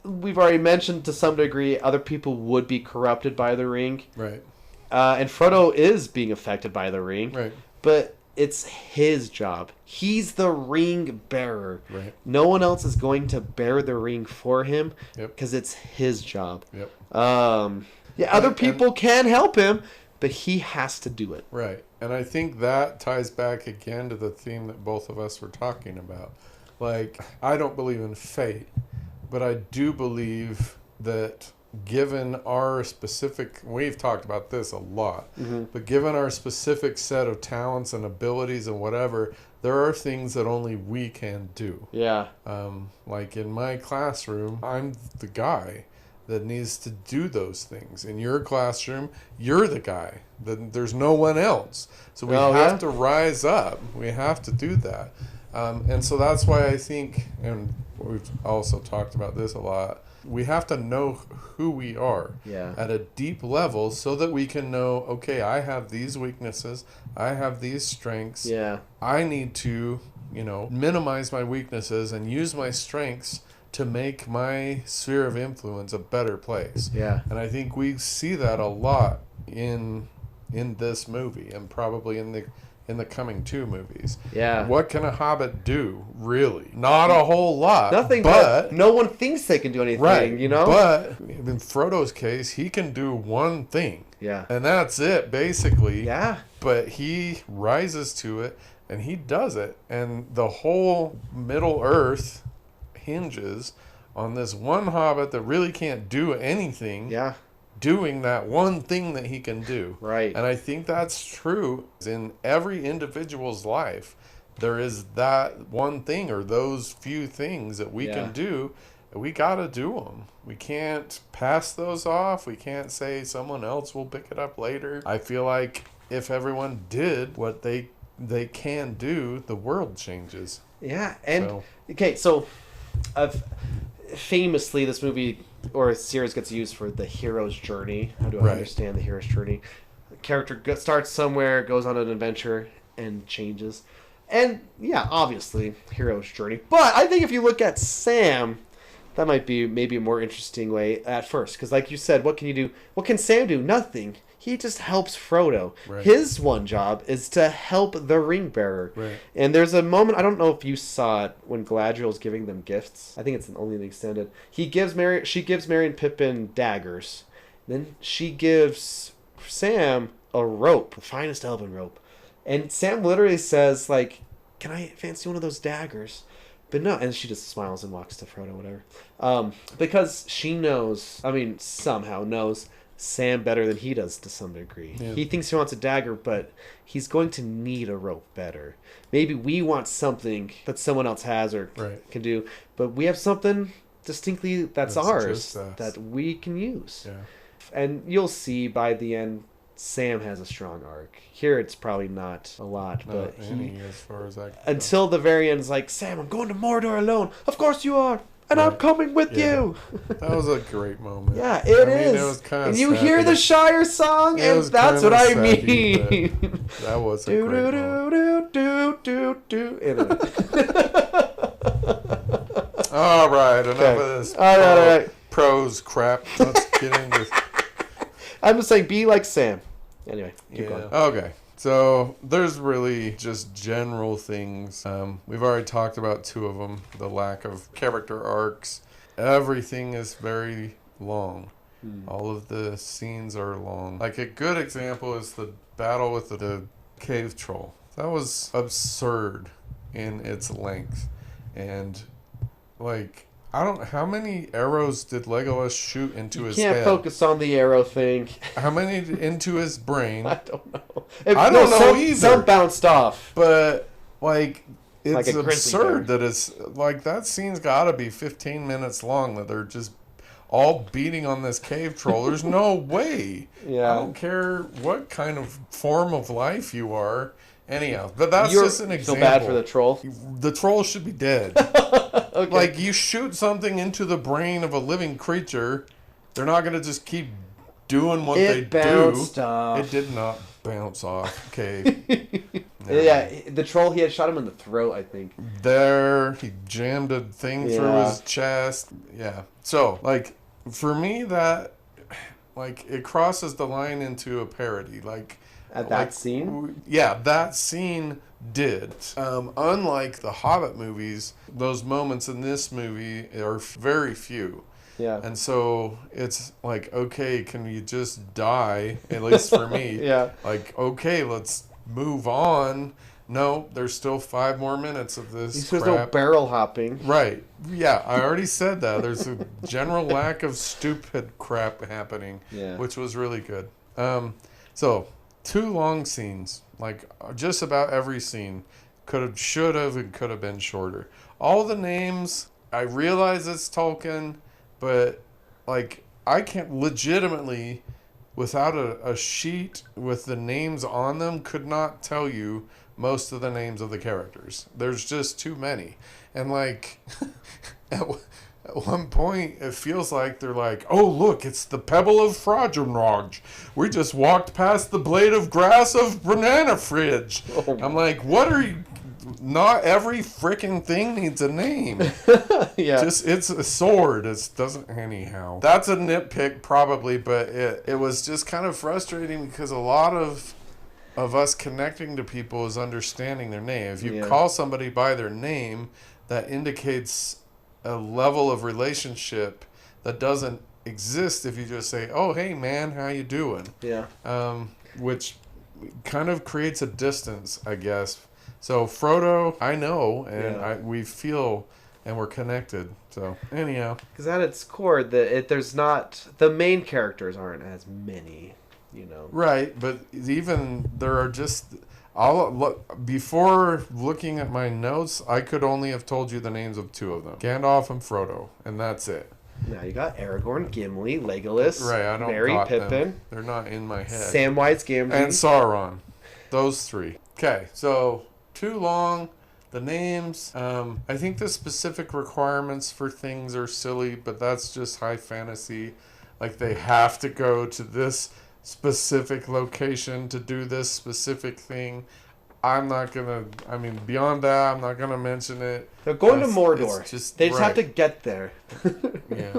we've already mentioned to some degree, other people would be corrupted by the ring. Right. And Frodo is being affected by the ring. Right. But it's his job. He's the ring bearer. Right. No one else is going to bear the ring for him because it's his job. Yep. Other people can help him, but he has to do it. Right. And I think that ties back again to the theme that both of us were talking about. Like, I don't believe in fate, but I do believe that given our specific, we've talked about this a lot, but given our specific set of talents and abilities and whatever, there are things that only we can do. Yeah. Like in my classroom, I'm the guy that needs to do those things. In your classroom, you're the guy. There's no one else. So we have to rise up. We have to do that. And so that's why I think, and we've also talked about this a lot, we have to know who we are at a deep level so that we can know, okay, I have these weaknesses. I have these strengths. Yeah. I need to, minimize my weaknesses and use my strengths to make my sphere of influence a better place. Yeah. And I think we see that a lot in this movie, and probably in the coming 2 movies. Yeah. What can a hobbit do, really? Not a whole lot. Nothing, but no one thinks they can do anything, right, But in Frodo's case, he can do one thing. Yeah. And that's it, basically. Yeah. But he rises to it, and he does it. And the whole Middle Earth hinges on this one hobbit that really can't do anything. Yeah. Doing that one thing that he can do. Right. And I think that's true in every individual's life. There is that one thing or those few things that we can do, we gotta do them. We can't pass those off. We can't say someone else will pick it up later. I feel like if everyone did what they can do, the world changes. Yeah, and so famously, this movie or series gets used for the hero's journey. How do I understand the hero's journey? The character starts somewhere, goes on an adventure, and changes. And yeah, obviously, hero's journey. But I think if you look at Sam, that might be maybe a more interesting way at first. Because like you said, what can you do? What can Sam do? Nothing. He just helps Frodo. Right. His one job is to help the ring bearer. Right. And there's a moment, I don't know if you saw it, when Galadriel's giving them gifts. I think it's only the extended. She gives Merry and Pippin daggers. Then she gives Sam a rope, the finest elven rope. And Sam literally says, like, can I fancy one of those daggers? But no, and she just smiles and walks to Frodo, whatever. Because she knows, somehow knows Sam better than he does to some degree. Yeah. He thinks he wants a dagger, but he's going to need a rope better. Maybe we want something that someone else has or can do, but we have something distinctly that's ours that we can use. Yeah. And you'll see by the end, Sam has a strong arc. Here it's probably not a lot, but as far as until the very end, it's like, Sam, I'm going to Mordor alone. Of course you are, and I'm coming with you. That was a great moment. Yeah, it is. It was kind of and you hear the Shire song, and that's what I mean. That was a great moment. All right, enough of this. All right. Prose crap. Let's get into. I'm just saying, be like Sam. Anyway, keep going. Okay. So there's really just general things. We've already talked about two of them. The lack of character arcs. Everything is very long. All of the scenes are long. Like a good example is the battle with the cave troll. That was absurd in its length. And like, how many arrows did Legolas shoot into his head? You can't focus on the arrow thing. How many into his brain? I don't know. I don't know either. Some bounced off. But, like, it's absurd that it's, like, that scene's got to be 15 minutes long, that they're just all beating on this cave troll. There's no way. Yeah. I don't care what kind of form of life you are. Anyhow, but that's just an example. Feel bad for the troll? The troll should be dead. Okay. Like, you shoot something into the brain of a living creature, they're not going to just keep doing what they do. Off. It did not bounce off. Okay. No. Yeah, the troll, he had shot him in the throat, I think. He jammed a thing through his chest. Yeah. So, like, for me, that, like, it crosses the line into a parody. Like, at that scene? Yeah, that scene did. Unlike the Hobbit movies, those moments in this movie are very few. Yeah. And so it's like, okay, can you just die? At least for me. Yeah. Like, okay, let's move on. No, there's still 5 more minutes of this crap. There's no barrel hopping. Right. Yeah, I already said that. There's a general lack of stupid crap happening, which was really good. So 2 long scenes, like just about every scene should have and could have been shorter. All the names, I realize it's Tolkien, but like I can't legitimately, without a sheet with the names on them, could not tell you most of the names of the characters. There's just too many. And like at one point it feels like they're like, oh look, it's the pebble of Fragenrog. We just walked past the blade of grass of Banana Fridge. Oh. I'm like, what are you? Not every freaking thing needs a name. Yeah. Just, it's a sword. It doesn't, anyhow. That's a nitpick probably, but it was just kind of frustrating because a lot of us connecting to people is understanding their name. If you call somebody by their name, that indicates a level of relationship that doesn't exist if you just say, oh, hey, man, how you doing? Yeah. Which kind of creates a distance, I guess. So Frodo, I know, and we feel, and we're connected. So anyhow, because at its core, there's not, the main characters aren't as many, you know. Right, but even there are just, I'll look before looking at my notes. I could only have told you the names of 2 of them: Gandalf and Frodo, and that's it. Now you got Aragorn, Gimli, Legolas, Right, I don't Merry, got Pippin. them. They're not in my head. Samwise Gamgee. And Sauron. Those 3. Okay, so too long. The names. I think the specific requirements for things are silly, but that's just high fantasy. Like they have to go to this specific location to do this specific thing. I'm not gonna. I mean, beyond that, I'm not gonna mention it. They're going to Mordor. They just right. have to get there. Yeah.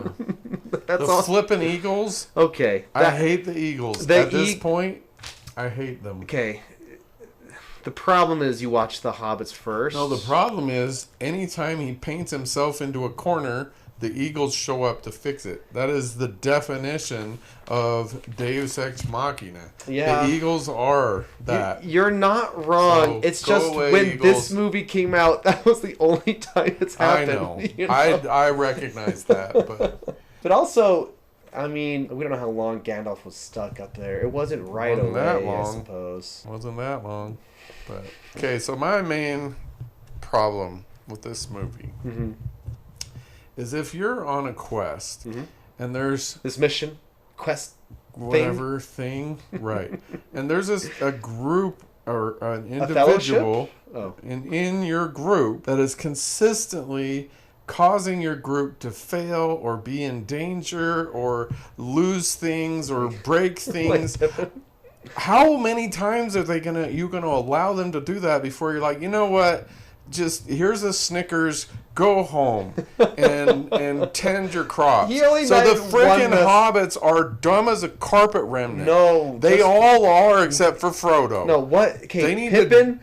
That's the all. flipping Eagles. Okay. I hate the Eagles. At this point, I hate them. Okay. The problem is you watch The Hobbits first. No, the problem is anytime he paints himself into a corner, the Eagles show up to fix it. That is the definition of Deus Ex Machina. Yeah. The Eagles are that. You're not wrong. So, it's go just away, when Eagles. this movie came out, that was the only time it's happened. I know. You know? I recognize that, but But also, I mean, we don't know how long Gandalf was stuck up there. It wasn't right Wasn't away, that I long. suppose. wasn't that long. But okay, so my main problem with this movie Mm-hmm. is if you're on a quest Mm-hmm. and there's This mission, quest, whatever thing, right, and there's a group or an a fellowship? individual Oh. in your group that is consistently causing your group to fail or be in danger or lose things or break things. How many times are you gonna allow them to do that before you're like, you know what? Just here's a Snickers, go home and tend your crops. He only So the made freaking one hobbits are dumb as a carpet remnant. No. They all are except for Frodo. No, what? Okay, They need Pippin?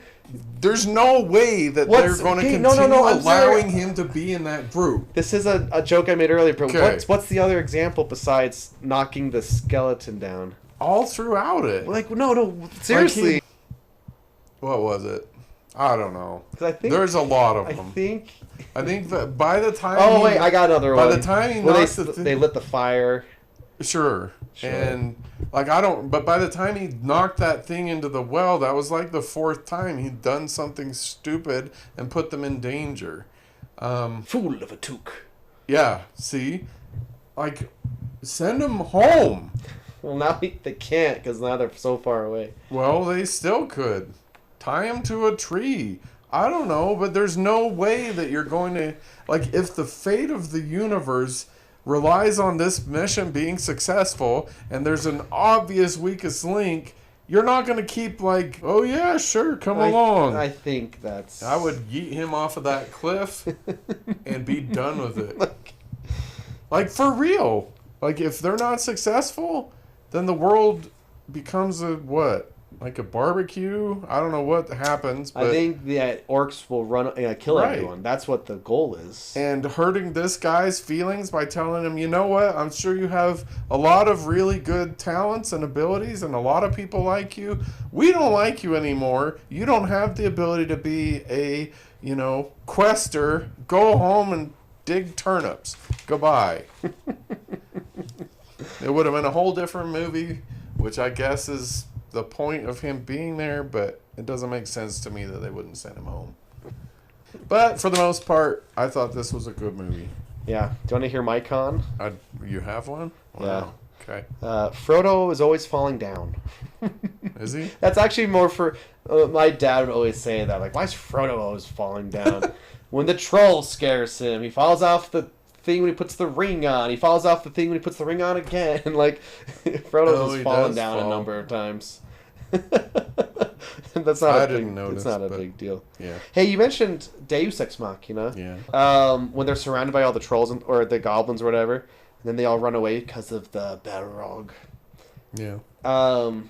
There's no way that What's- they're going to okay, continue no, I'm sorry. allowing him to be in that group. This is a joke I made earlier, but Okay. what's the other example besides knocking the skeleton down? All throughout it. Like, no, seriously. What was it? I don't know. 'Cause I think There's a lot of I them. think. I think that by the time Oh wait, I got another by one. the time he Well, knocks they lit the fire. Sure. And like but by the time he knocked that thing into the well, that was like the 4th time he'd done something stupid and put them in danger. Fool of a took. Yeah, see? Like send them home. Well, now they can't because now they're so far away. Well, they still could. Tie him to a tree. I don't know, but there's no way that you're going to... Like, if the fate of the universe relies on this mission being successful, and there's an obvious weakest link, you're not going to keep like, oh yeah, sure, come along. I think that's... I would yeet him off of that cliff and be done with it. Like, for real. Like, if they're not successful, then the world becomes a what? Like a barbecue? I don't know what happens. But I think that orcs will kill Right. everyone. That's what the goal is. And hurting this guy's feelings by telling him, you know what? I'm sure you have a lot of really good talents and abilities, and a lot of people like you. We don't like you anymore. You don't have the ability to be a, quester. Go home and dig turnips. Goodbye. It would have been a whole different movie, which I guess is the point of him being there, but it doesn't make sense to me that they wouldn't send him home. But for the most part, I thought this was a good movie. Yeah. Do you want to hear my con? You have one? Yeah. Okay. Frodo is always falling down. Is he? That's actually more for... my dad would always say that. Like, why is Frodo always falling down? When the troll scares him, he falls off the thing when he puts the ring on. He falls off the thing when he puts the ring on again. Like, Frodo's just fallen down a number of times. That's not I a didn't big, notice, it's not a but- big deal. Yeah. Hey, you mentioned Deus Ex Machina. Yeah. When they're surrounded by all the trolls or the goblins or whatever, and then they all run away because of the Balrog. Yeah.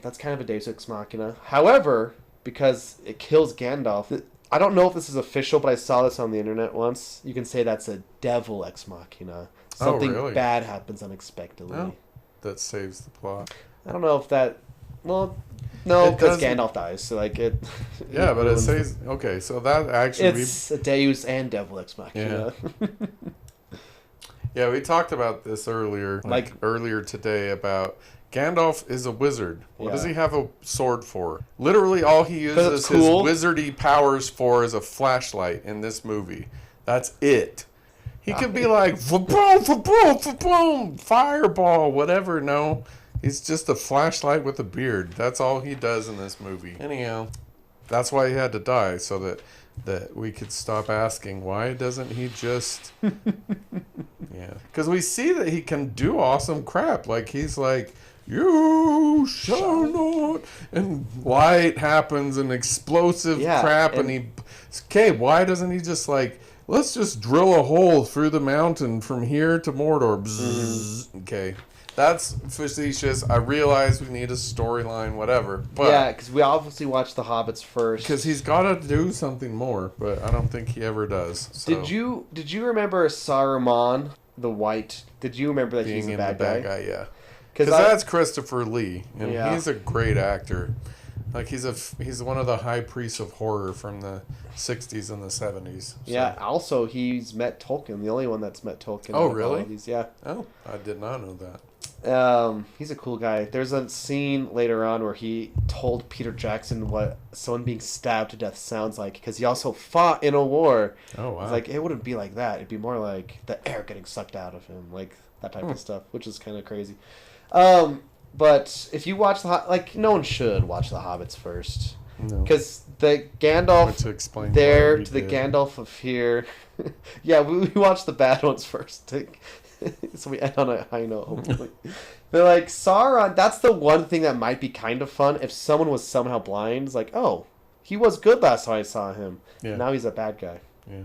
That's kind of a Deus Ex Machina. However, because it kills Gandalf, I don't know if this is official, but I saw this on the internet once. You can say that's a Devil Ex Machina. Something really? bad happens unexpectedly. Oh, that saves the plot. I don't know if that... Well, no, It because doesn't- Gandalf dies, so like it... Yeah, but it ruins says... Okay, so that actually... It's a Deus and Devil Ex Machina. Yeah, we talked about this earlier, earlier today about Gandalf is a wizard. What does Yeah. he have a sword for? Literally all he uses it's cool. his wizardy powers for is a flashlight in this movie. That's it. He could be like, fa-boom, fa-boom, fa-boom, fireball, whatever. No, he's just a flashlight with a beard. That's all he does in this movie. Anyhow, that's why he had to die, so that we could stop asking, why doesn't he just... Yeah. Because we see that he can do awesome crap. Like, he's like, you shall not... And light happens and explosive crap, and he... Okay, why doesn't he just, like... Let's just drill a hole through the mountain from here to Mordor. Bzzz. Okay. That's facetious. I realize we need a storyline, whatever. But Yeah, because we obviously watched The Hobbits first. because he's got to do something more, but I don't think he ever does. So. Did you remember Saruman, the White? Did you remember that he's Being a in bad the bad guy? guy, yeah. Because Because that's Christopher Lee, and Yeah. he's a great actor. Like he's one of the high priests of horror from the 60s and the 70s. So. Yeah. Also, he's met Tolkien. The only one that's met Tolkien. Oh, out of all really? of these. Yeah. Oh, I did not know that. He's a cool guy. There's a scene later on where he told Peter Jackson what someone being stabbed to death sounds like, because he also fought in a war. Oh, wow. It's like, it wouldn't be like that. It'd be more like the air getting sucked out of him, like that type of stuff, which is kind of crazy. But if you watch no one should watch The Hobbits first, No. because the But Gandalf to explain there why we to the did. Gandalf of here. Yeah, we watched the bad ones first. So we end on a high note, hopefully. But like Sauron, that's the one thing that might be kind of fun if someone was somehow blind. It's like, oh, he was good last time I saw him. Yeah. Now he's a bad guy. Yeah.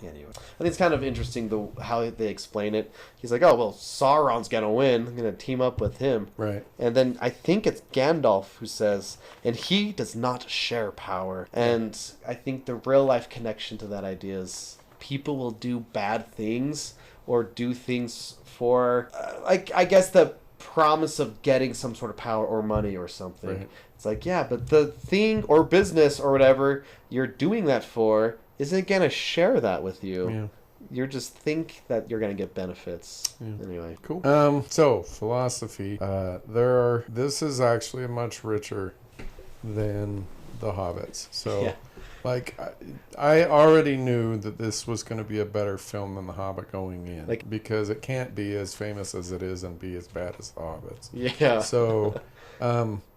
Anyway, I think it's kind of interesting how they explain it. He's like, oh, well, Sauron's gonna win. I'm gonna team up with him. Right. And then I think it's Gandalf who says, and he does not share power. And I think the real life connection to that idea is people will do bad things or do things for, I guess, the promise of getting some sort of power or money or something. Right. It's like, yeah, but the thing or business or whatever you're doing that for isn't going to share that with you. Yeah. You just think that you're going to get benefits. Yeah. Anyway. Cool. So philosophy. This is actually much richer than the Hobbits. So, Yeah. like, I already knew that this was going to be a better film than the Hobbit going in, Like- because it can't be as famous as it is and be as bad as the Hobbits. Yeah. So,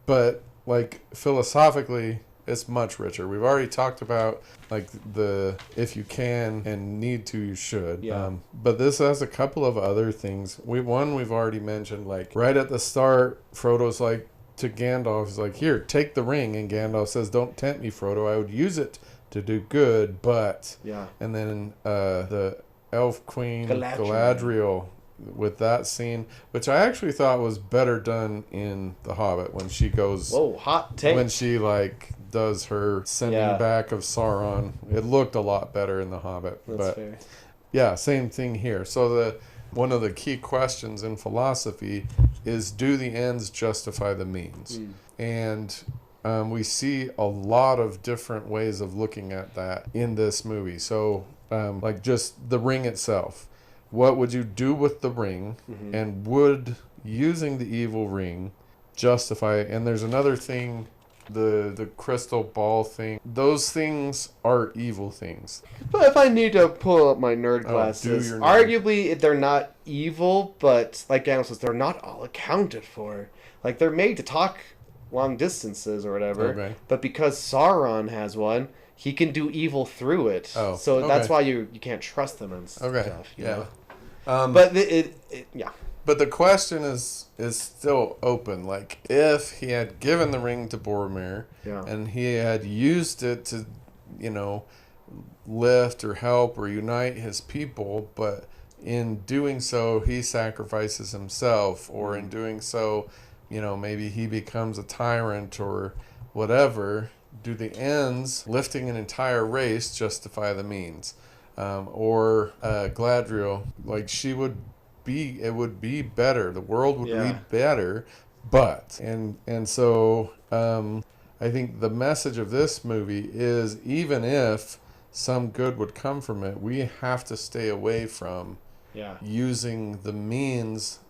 but like philosophically, it's much richer. We've already talked about like the if you can and need to, you should. Yeah. But this has a couple of other things. We've already mentioned, like right at the start, Frodo's like to Gandalf, he's like, "Here, take the ring," and Gandalf says, "Don't tempt me, Frodo. I would use it to do good, but." Yeah. And then the Elf Queen Galadriel. with that scene, which I actually thought was better done in The Hobbit, when she goes, Whoa, hot take. when she like does her sending back of Sauron. It looked a lot better in The Hobbit. That's but fair. yeah, same thing here. So one of the key questions in philosophy is, do the ends justify the means? And we see a lot of different ways of looking at that in this movie. So like just the ring itself. What would you do with the ring? And would using the evil ring justify it? And there's another thing, the crystal ball thing. Those things are evil things. But if I need to pull up my nerd Oh, glasses, do your nerd. arguably they're not evil, but like Gandalf says, they're not all accounted for. Like they're made to talk long distances or whatever. Okay. But because Sauron has one, he can do evil through it. Oh, so that's okay. why you can't trust them and Okay. stuff. You Yeah. know? But But it yeah. But the question is still open. Like, if he had given the ring to Boromir, Yeah. and he had used it to, lift or help or unite his people, but in doing so, he sacrifices himself, or in doing so, maybe he becomes a tyrant or whatever, do the ends, lifting an entire race, justify the means? Or Galadriel, like, it would be better. The world would be better, but and so I think the message of this movie is, even if some good would come from it, we have to stay away from using the means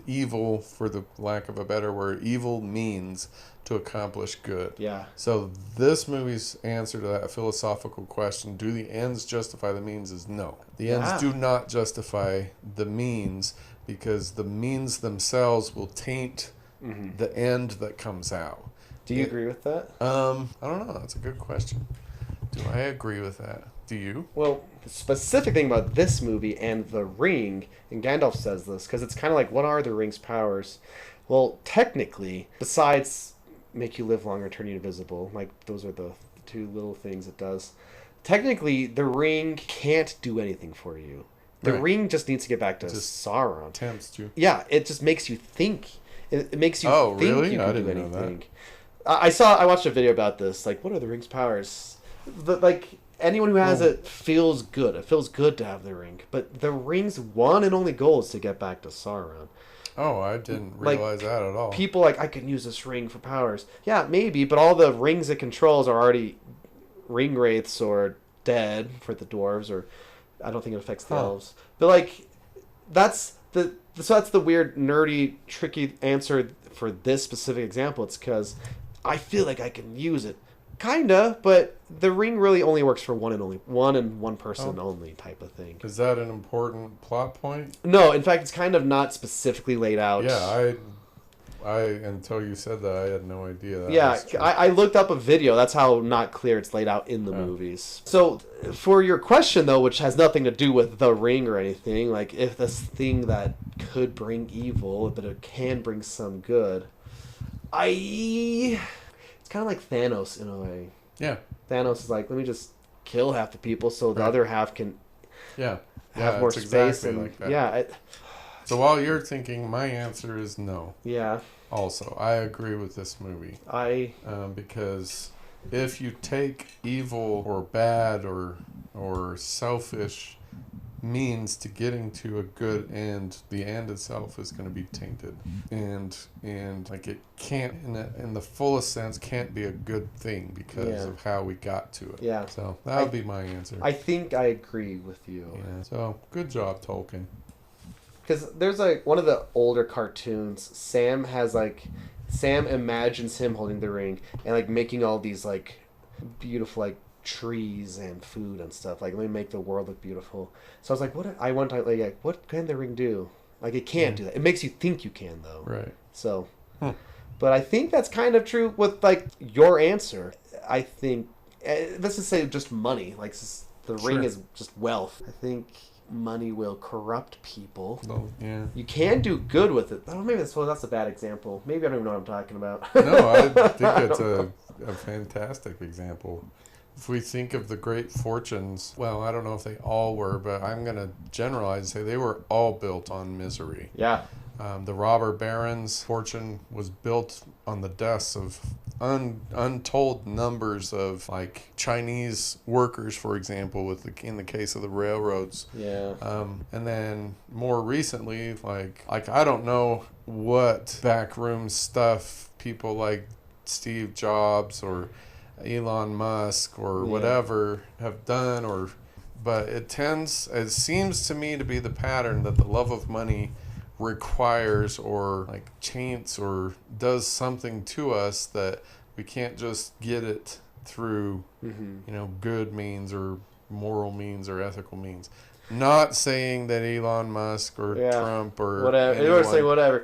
evil, for the lack of a better word, evil means to accomplish good. Yeah. So this movie's answer to that philosophical question, do the ends justify the means, is no. The ends do not justify the means, because the means themselves will taint the end that comes out. Do you agree with that? I don't know. That's a good question. Do I agree with that? Do you? Well, the specific thing about this movie and The Ring, and Gandalf says this, because it's kind of like, what are the ring's powers? Well, technically, besides make you live longer, turn you invisible, like those are the two little things it does. Technically, the ring can't do anything for you. The ring just needs to get back to Sauron. Tempts you. Yeah, it just makes you think. It makes you think really? you I can do didn't know anything. I watched a video about this. Like, what are the ring's powers? Anyone who has it feels good. It feels good to have the ring. But the ring's one and only goal is to get back to Sauron. Oh, I didn't realize that at all. People I can use this ring for powers. Yeah, maybe, but all the rings it controls are already ring wraiths or dead for the dwarves, or I don't think it affects the elves. But that's the weird, nerdy, tricky answer for this specific example. It's because I feel like I can use it. Kinda, but the ring really only works for one and one person only type of thing. Is that an important plot point? No, in fact, it's kind of not specifically laid out. Yeah, I until you said that, I had no idea. I looked up a video. That's how not clear it's laid out in the movies. So, for your question, though, which has nothing to do with the ring or anything, like if this thing that could bring evil, but it can bring some good, it's kind of like Thanos in a way. Yeah. Thanos is like, let me just kill half the people so the other half can have more space. Exactly and like that. Yeah. So while you're thinking, my answer is no. Yeah. Also, I agree with this movie. Because if you take evil or bad or selfish means to getting to a good end, the end itself is going to be tainted, and like it can't, in the fullest sense, can't be a good thing because of how we got to it. Yeah. So that would be my answer. I think I agree with you. Yeah. So good job, Tolkien. Because there's one of the older cartoons, Sam imagines him holding the ring and making all these beautiful trees and food and stuff. Let me make the world look beautiful. So I was like, what can the ring do? It can't do that. It makes you think you can, though. Right. So, but I think that's kind of true with your answer. I think let's just say just money. The ring is just wealth. I think money will corrupt people. Well, yeah. You can do good with it. Oh, maybe that's a bad example. Maybe I don't even know what I'm talking about. No, I think it's a fantastic example. If we think of the great fortunes, well, I don't know if they all were, but I'm going to generalize and say they were all built on misery. Yeah. The robber baron's fortune was built on the deaths of untold numbers of Chinese workers, for example, in the case of the railroads. Yeah. And then more recently, I don't know what backroom stuff people like Steve Jobs or Elon Musk or whatever have done, but it seems to me to be the pattern that the love of money requires or taints or does something to us that we can't just get it through good means or moral means or ethical means. Not saying that Elon Musk or Trump or whatever, anyone, say whatever.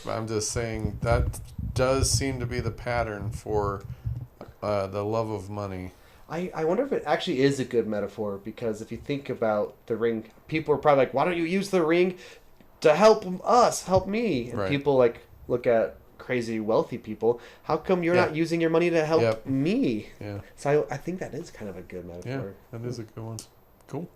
I'm just saying that does seem to be the pattern for the love of money. I wonder if it actually is a good metaphor, because if you think about the ring, people are probably why don't you use the ring to help us, help me? And people look at crazy wealthy people. How come you're not using your money to help me? Yeah. So I think that is kind of a good metaphor. Yeah, that is a good one. Cool.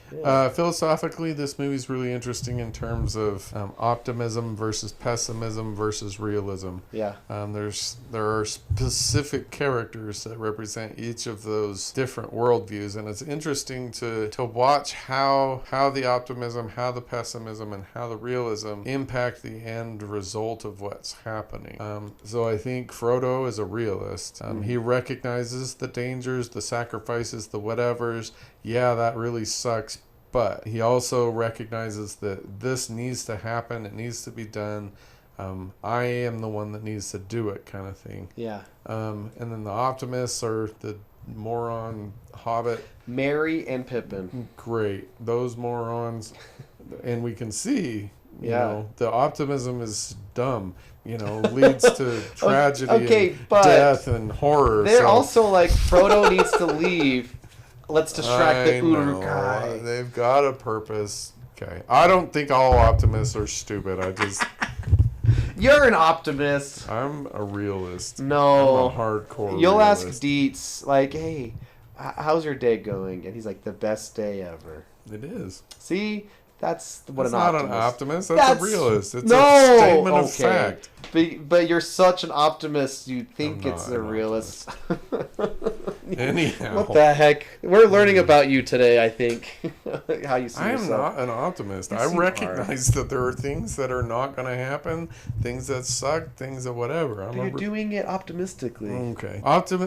Yeah. Philosophically, this movie is really interesting in terms of optimism versus pessimism versus realism. Yeah. There are specific characters that represent each of those different worldviews, and it's interesting to watch how the optimism, how the pessimism, and how the realism impact the end result of what's happening. So I think Frodo is a realist. He recognizes the dangers, the sacrifices, the whatevers. Yeah, that really sucks. but he also recognizes that this needs to happen. It needs to be done. I am the one that needs to do it, kind of thing. Yeah. And then the optimists are the moron hobbit. Merry and Pippin. Great. Those morons. And we can see, you know, the optimism is dumb, you know, leads to tragedy and death and horror. They're also like, Frodo needs to leave. Let's distract the Uruk-hai. They've got a purpose. Okay. I don't think all optimists are stupid. You're an optimist. I'm a realist. No. I'm a hardcore You'll realist. ask Dietz, like, hey, how's your day going? And he's like, the best day ever. It is. See? That's what That's an not optimist. an optimist. That's a realist. It's no, a statement of fact. But you're such an optimist. You think it's a realist. Anyhow, what the heck? We're learning about you today. I think how you see I am yourself. not an optimist. Yes, I recognize that there are things that are not going to happen, things that suck, things that whatever. You're doing it optimistically. Okay.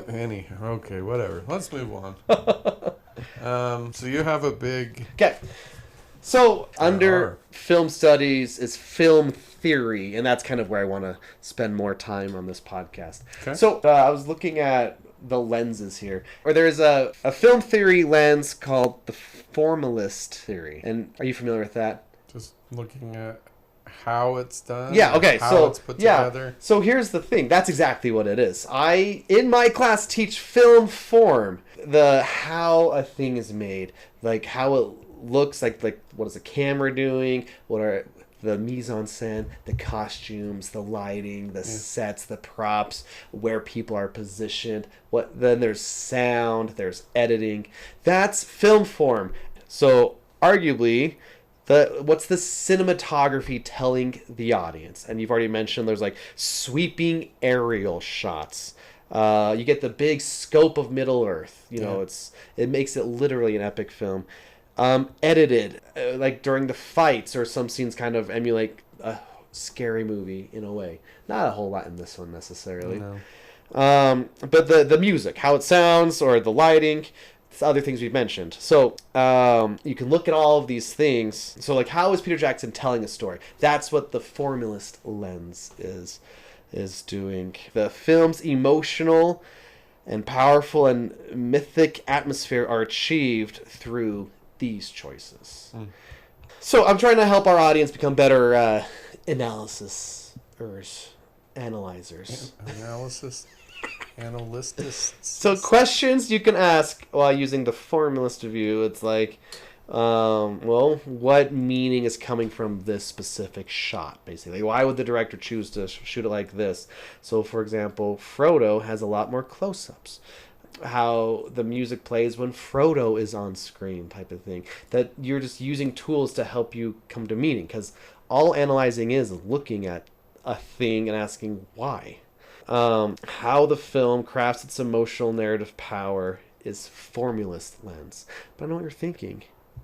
Anyhow. Okay. Whatever. Let's move on. So you have a big. Okay. So, under film studies is film theory, and that's kind of where I want to spend more time on this podcast. Okay. So, I was looking at the lenses here, or there's a film theory lens called the formalist theory. And are you familiar with that? Just looking at how it's done. Yeah, okay. How it's put together. So here's the thing. That's exactly what it is. I, in my class, teach film form. How a thing is made. Like how it looks, like what is the camera doing? What are the mise-en-scène, the costumes, the lighting, the sets, the props, where people are positioned. Then there's sound, there's editing. That's film form. So arguably, what's the cinematography telling the audience? And you've already mentioned there's like sweeping aerial shots. You get the big scope of Middle Earth. You know, it makes it literally an epic film. Edited, like during the fights, or some scenes kind of emulate a scary movie in a way. Not a whole lot in this one necessarily. No. But the music, how it sounds, or the lighting, it's other things we've mentioned. So you can look at all of these things. So like, how is Peter Jackson telling a story? That's what the formalist lens is doing. The film's emotional and powerful and mythic atmosphere are achieved through these choices. So I'm trying to help our audience become better analyzers. Analysts. So questions you can ask while using the formalist view. It's like, what meaning is coming from this specific shot, basically? Why would the director choose to shoot it like this? So, for example, Frodo has a lot more close-ups. How the music plays when Frodo is on screen, type of thing. That you're just using tools to help you come to meaning, because all analyzing is looking at a thing and asking why. How the film crafts its emotional narrative power is formalist lens. But I know what you're thinking.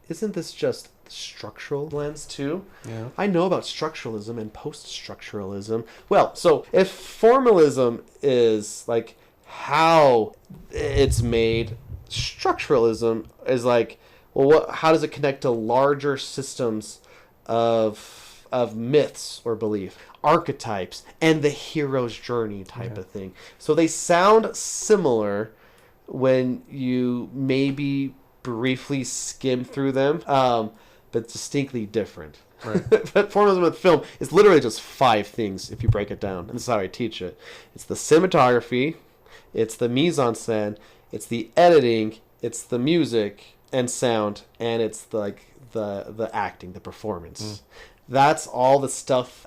Isn't this just structural lens too? Yeah. I know about structuralism and post-structuralism. Well, so if formalism is like how it's made, structuralism is like, well, how does it connect to larger systems of myths or belief, archetypes, and the hero's journey type of thing? So they sound similar when you maybe briefly skim through them, but distinctly different. Right. But formalism with film is literally just 5 things if you break it down. And this is how I teach it. It's the cinematography, it's the mise-en-scène, it's the editing, it's the music and sound, and it's the acting, the performance. That's all the stuff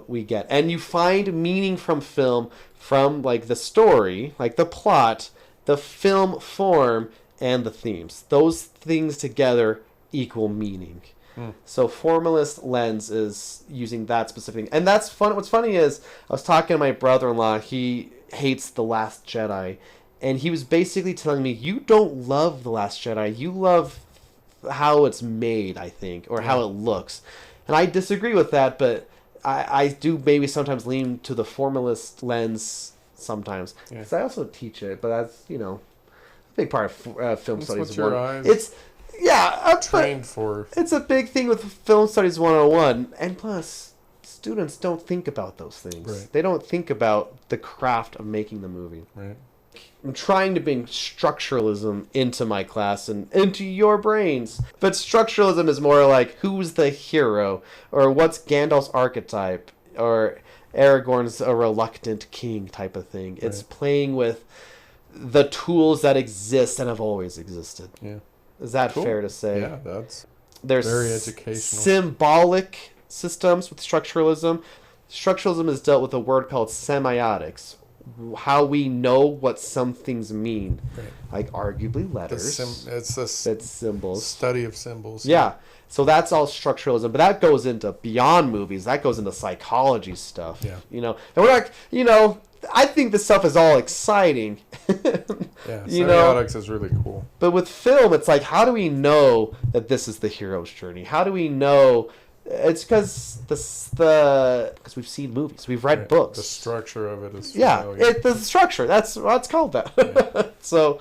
we get. And you find meaning from film, from like the story, like the plot, the film form, and the themes. Those things together equal meaning. So formalist lens is using that specific thing. And that's fun. What's funny is I was talking to my brother-in-law. He hates The Last Jedi. And he was basically telling me, you don't love The Last Jedi. You love how it's made, I think, or how it looks. And I disagree with that, but I do maybe sometimes lean to the formalist lens sometimes. Because I also teach it, but that's, a big part of film studies. What's your eyes? Yeah, I'm trained for. It's a big thing with Film Studies 101, and plus, students don't think about those things. Right. They don't think about the craft of making the movie. Right. I'm trying to bring structuralism into my class and into your brains. But structuralism is more like, who's the hero? Or what's Gandalf's archetype? Or Aragorn's a reluctant king type of thing. It's playing with the tools that exist and have always existed. Yeah. Is that Cool. fair to say? Yeah, that's There's very educational. Symbolic systems with structuralism. Structuralism is dealt with a word called semiotics. How we know what some things mean. Right. Like arguably letters. It's symbols. Study of symbols. Yeah. So that's all structuralism. But that goes into beyond movies. That goes into psychology stuff. Yeah. You know, and we're like, you know, I think this stuff is all exciting. Yeah, you know, semiotics is really cool. But with film, it's like, how do we know that this is the hero's journey? How do we know? It's because because we've seen movies, we've read books. The structure of it is the structure. That's why it's called that. Yeah. So,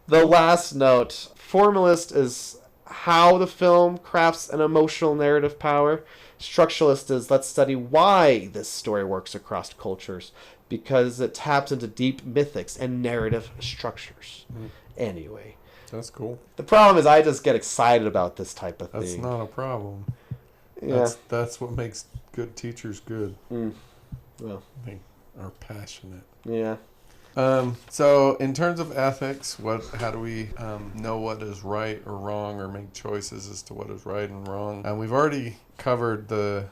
the last note, formalist is how the film crafts an emotional narrative power. Structuralist is let's study why this story works across cultures, because it taps into deep mythics and narrative structures. Anyway, that's cool. The problem is I just get excited about this type of thing. That's not a problem. Yeah. That's what makes good teachers good. Well, they are passionate. Yeah. So in terms of ethics, how do we know what is right or wrong, or make choices as to what is right and wrong? And we've already covered the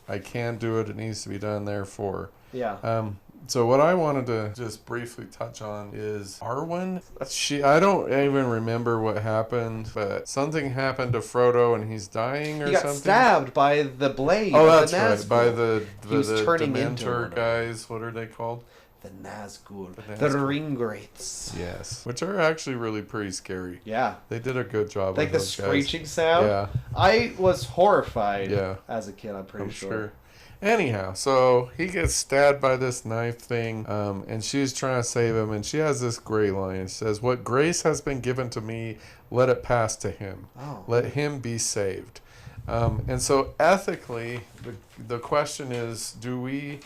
I can do it, it needs to be done, therefore. Yeah. So what I wanted to just briefly touch on is Arwen. I don't even remember what happened, but something happened to Frodo and he's dying or something. He got stabbed by the blade. Oh, that's right. By the turning Dementor guys. What are they called? The Nazgul. The Ringwraiths. Yes. Which are actually really pretty scary. Yeah. They did a good job like with the those screeching guys. sound. Yeah. I was horrified Yeah. as a kid, I'm pretty sure. Anyhow, so he gets stabbed by this knife thing, and she's trying to save him, and she has this great line. It says, "What grace has been given to me, let it pass to him. Let him be saved." And so ethically, the question is,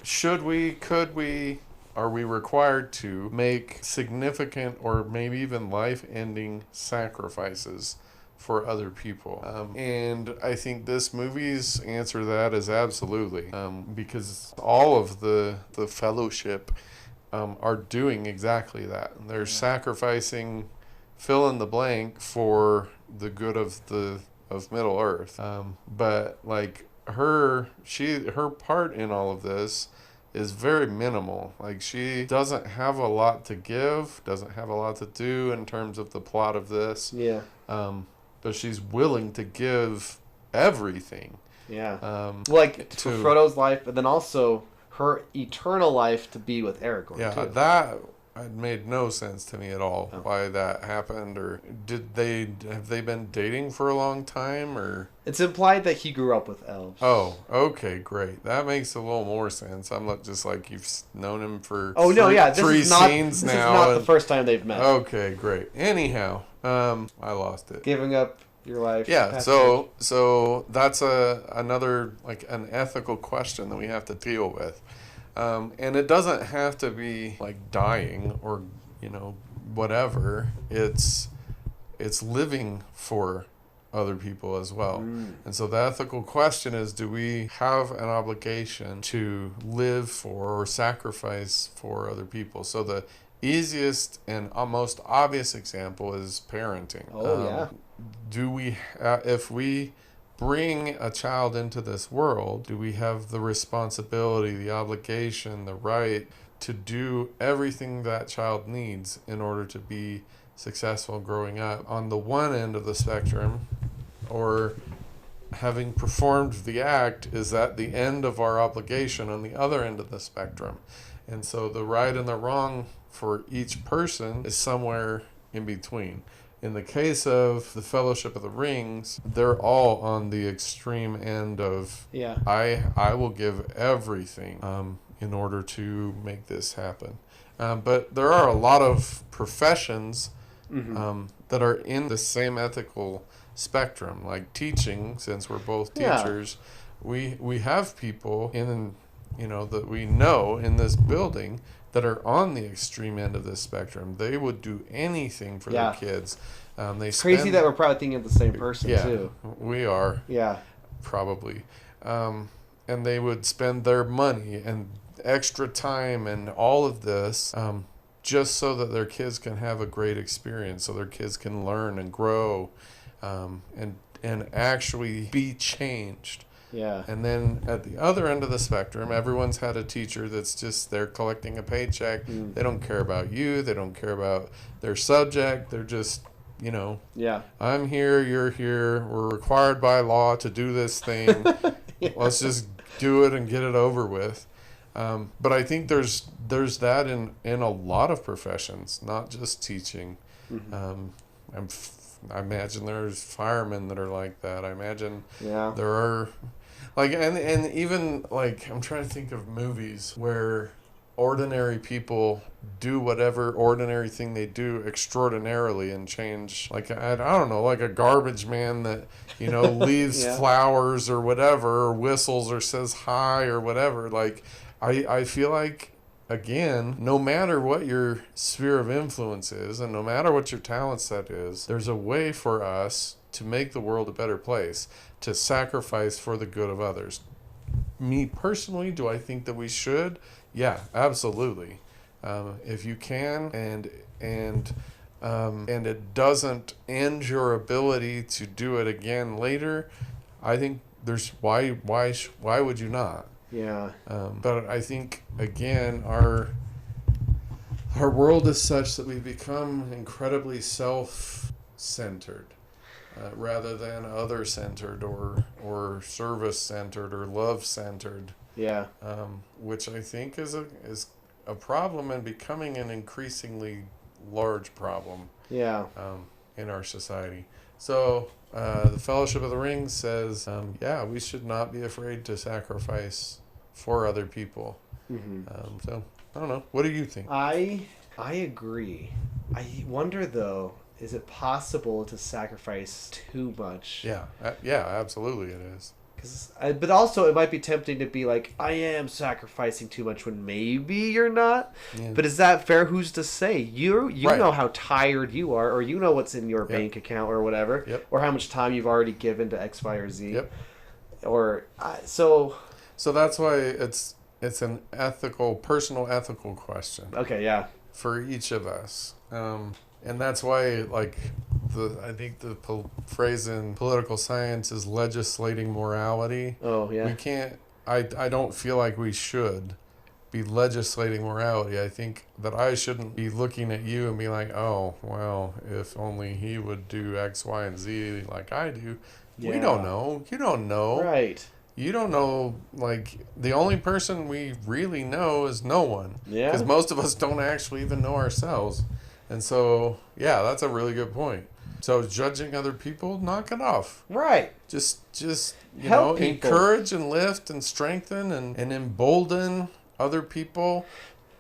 should we, could we, are we required to make significant or maybe even life-ending sacrifices for other people? And I think this movie's answer to that is absolutely, because all of the fellowship are doing exactly that. They're sacrificing fill in the blank for the good of Middle Earth. But like her part in all of this is very minimal. Like, she doesn't have a lot to give, doesn't have a lot to do in terms of the plot of this. Yeah. But she's willing to give everything. Yeah. Like to Frodo's life, but then also her eternal life to be with Aragorn. Yeah, too. that made no sense to me at all. Why that happened, or have they been dating for a long time, or? It's implied that he grew up with elves. Oh, okay, great. That makes a little more sense. I'm not just like you've known him for three scenes now. This is not the first time they've met. Okay, great. Anyhow, I lost it. Giving up your life. Yeah, so that's another, like, an ethical question that we have to deal with. And it doesn't have to be like dying or, whatever. It's living for other people as well. And so the ethical question is, do we have an obligation to live for or sacrifice for other people? So the easiest and most obvious example is parenting. Do we, if we bring a child into this world, do we have the responsibility, the obligation, the right to do everything that child needs in order to be successful growing up on the one end of the spectrum? Or having performed the act, is that the end of our obligation on the other end of the spectrum? And so the right and the wrong for each person is somewhere in between. In the case of the Fellowship of the Rings, they're all on the extreme end of, I will give everything in order to make this happen. But there are a lot of professions that are in the same ethical spectrum, like teaching. Since we're both Yeah. teachers, we have people in, that we know in this building that are on the extreme end of this spectrum. They would do anything for Yeah. their kids. It's crazy that we're probably thinking of the same person, yeah, too. we are. Yeah. Probably. And they would spend their money and extra time and all of this just so that their kids can have a great experience, so their kids can learn and grow and actually be changed. Yeah. And then at the other end of the spectrum, everyone's had a teacher that's just there collecting a paycheck. They don't care about you. They don't care about their subject. They're just, Yeah. I'm here, you're here. We're required by law to do this thing. Yeah. Let's just do it and get it over with. But I think there's that in a lot of professions, not just teaching. I imagine there's firemen that are like that. I imagine there are, and even I'm trying to think of movies where ordinary people do whatever ordinary thing they do extraordinarily and change. I don't know, like a garbage man that leaves flowers or whatever, or whistles or says hi or whatever. I feel like, again, no matter what your sphere of influence is and no matter what your talent set is, there's a way for us to make the world a better place, to sacrifice for the good of others. Me personally, do I think that we should? Yeah, absolutely. If you can, and it doesn't end your ability to do it again later, I think there's why would you not? Yeah. But I think, again, our world is such that we've become incredibly self-centered, rather than other-centered or service-centered or love-centered. Yeah. Which I think is a problem and becoming an increasingly large problem. Yeah. In our society. So the Fellowship of the Ring says, we should not be afraid to sacrifice for other people. So I don't know. What do you think? I agree. I wonder though, is it possible to sacrifice too much? Yeah, absolutely it is. But also it might be tempting to be like, I am sacrificing too much when maybe you're not. Yeah. But is that fair? Who's to say? You right. know how tired you are, or you know what's in your bank account or whatever, or how much time you've already given to X, Y, or Z. Yep. So that's why it's an personal ethical question. Okay, yeah. For each of us. And that's why, I think the phrase in political science is legislating morality. Oh, yeah. We can't, I don't feel like we should be legislating morality. I think that I shouldn't be looking at you and be like, oh, well, if only he would do X, Y, and Z like I do. Yeah. We don't know. You don't know. Right. You don't know, the only person we really know is no one. Yeah. Because most of us don't actually even know ourselves. And so, that's a really good point. So judging other people, knock it off. Right. Just help people. Encourage and lift and strengthen and embolden other people.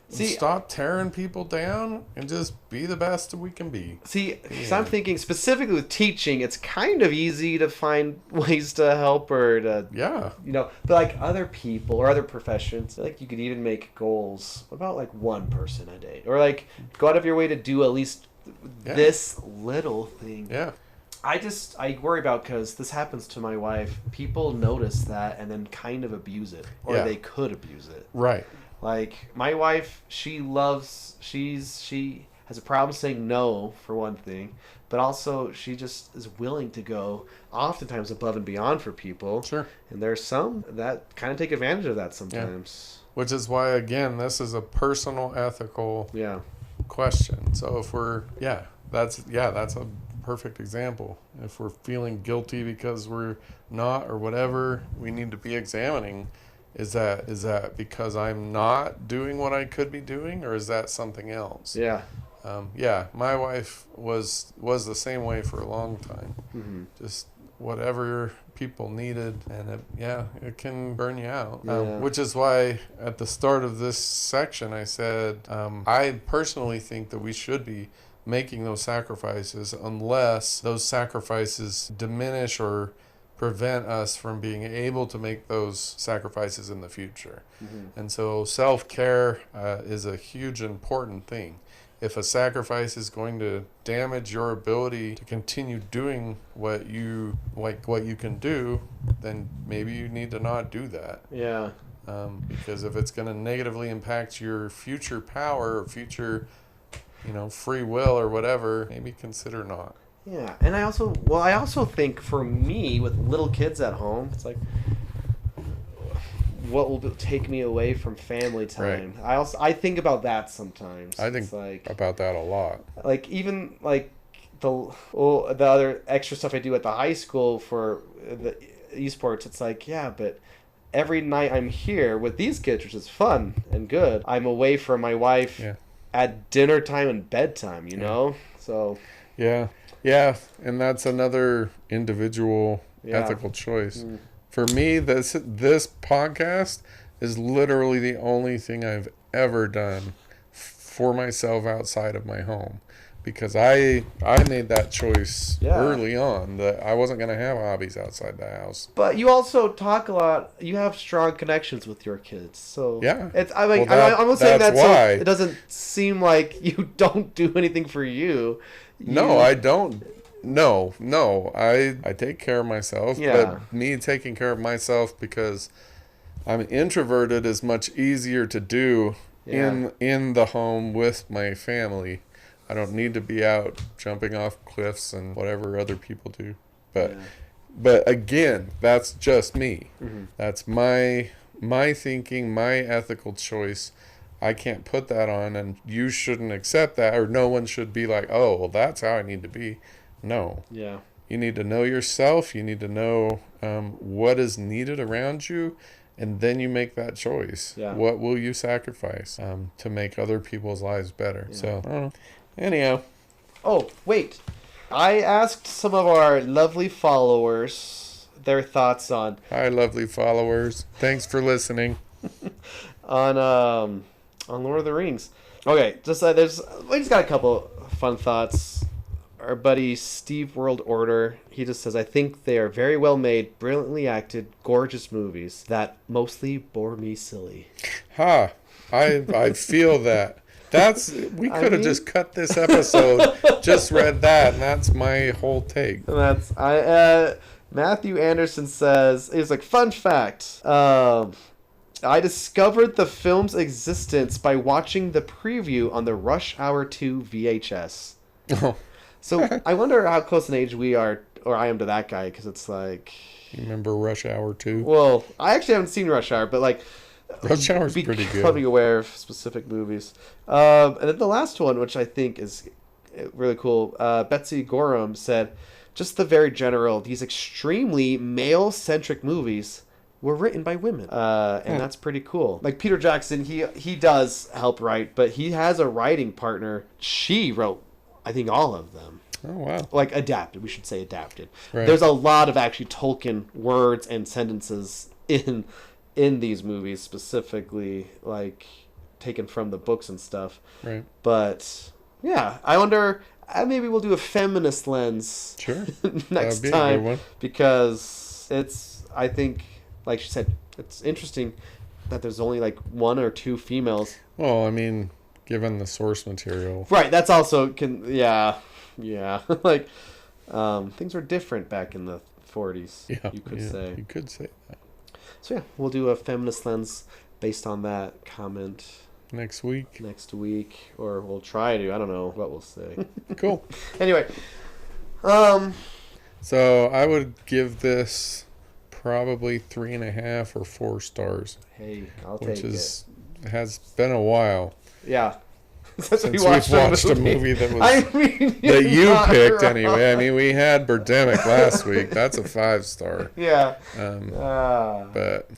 Stop tearing people down and just be the best that we can be. See, because I'm thinking specifically with teaching, it's kind of easy to find ways to help or to, but other people or other professions, you could even make goals about one person a day, or go out of your way to do at least this little thing. Yeah. I worry about, because this happens to my wife, people notice that and then kind of abuse it, or they could abuse it. Right. My wife, she has a problem saying no, for one thing, but also she just is willing to go oftentimes above and beyond for people. Sure. And there's some that kind of take advantage of that sometimes. Yeah. Which is why, again, this is a personal ethical question. So if that's a perfect example. If we're feeling guilty because we're not or whatever, we need to be examining. Is that because I'm not doing what I could be doing, or is that something else? Yeah. My wife was the same way for a long time. Mm-hmm. Just whatever people needed, and it can burn you out. Which is why at the start of this section I said I personally think that we should be making those sacrifices unless those sacrifices diminish or prevent us from being able to make those sacrifices in the future. And so self-care is a huge important thing. If a sacrifice is going to damage your ability to continue doing what you can do, then maybe you need to not do that. Yeah. Because if it's going to negatively impact your future power or future, free will or whatever, maybe consider not. Yeah, and I also think for me with little kids at home, it's like, what will take me away from family time? Right. I think about that sometimes. I think about that a lot. Like even like the other extra stuff I do at the high school for the esports, it's like, yeah, but every night I'm here with these kids, which is fun and good, I'm away from my wife at dinner time and bedtime, you know? So yeah, and that's another individual ethical choice. For me, this podcast is literally the only thing I've ever done for myself outside of my home, because I made that choice early on that I wasn't going to have hobbies outside the house. But you also talk a lot. You have strong connections with your kids, so it's. I'm not saying that so it doesn't seem like you don't do anything for you. No, I don't. No, I take care of myself, but me taking care of myself because I'm introverted is much easier to do in the home with my family. I don't need to be out jumping off cliffs and whatever other people do. But again, that's just me. That's my thinking, my ethical choice. I can't put that on, and you shouldn't accept that, or no one should be like, oh, well, that's how I need to be. No. Yeah. You need to know yourself. You need to know what is needed around you, and then you make that choice. Yeah. What will you sacrifice to make other people's lives better? Yeah. So, I don't know. Anyhow. Oh, wait. I asked some of our lovely followers their thoughts on... Hi, lovely followers. Thanks for listening. on Lord of the Rings. Okay, we just got a couple fun thoughts. Our buddy Steve World Order, he just says, I think they are very well made, brilliantly acted, gorgeous movies that mostly bore me silly. I feel that. We could have just cut this episode, just read that, and that's my whole take. Matthew Anderson says, he's like, fun fact, I discovered the film's existence by watching the preview on the Rush Hour 2 VHS. Oh. So I wonder how close an age we are, or I am to that guy, because it's like... You remember Rush Hour 2? Well, I actually haven't seen Rush Hour, but like... Rush Hour's pretty good. Becoming aware of specific movies. And then the last one, which I think is really cool, Betsy Gorham said, just the very general, these extremely male-centric movies were written by women. And that's pretty cool. Like Peter Jackson, he does help write, but he has a writing partner. She wrote, I think, all of them. Oh, wow. Like adapted, we should say adapted. Right. There's a lot of actually Tolkien words and sentences in these movies, specifically like taken from the books and stuff. Right. But yeah, I wonder, maybe we'll do a feminist lens next time, because I think, like she said, it's interesting that there's only like one or two females. Well, I mean, given the source material. Right, that's also like things were different back in the 40s. Yeah, you could say. You could say that. So yeah, we'll do a feminist lens based on that comment next week, or we'll try to. I don't know what we'll say. Cool. Anyway, so I would give this probably 3.5 or 4 stars. Hey, I'll take it. Has been a while. Yeah. Since we've watched a movie that was that you picked wrong. Anyway. I mean, we had Birdemic last week. That's a 5-star. Yeah. But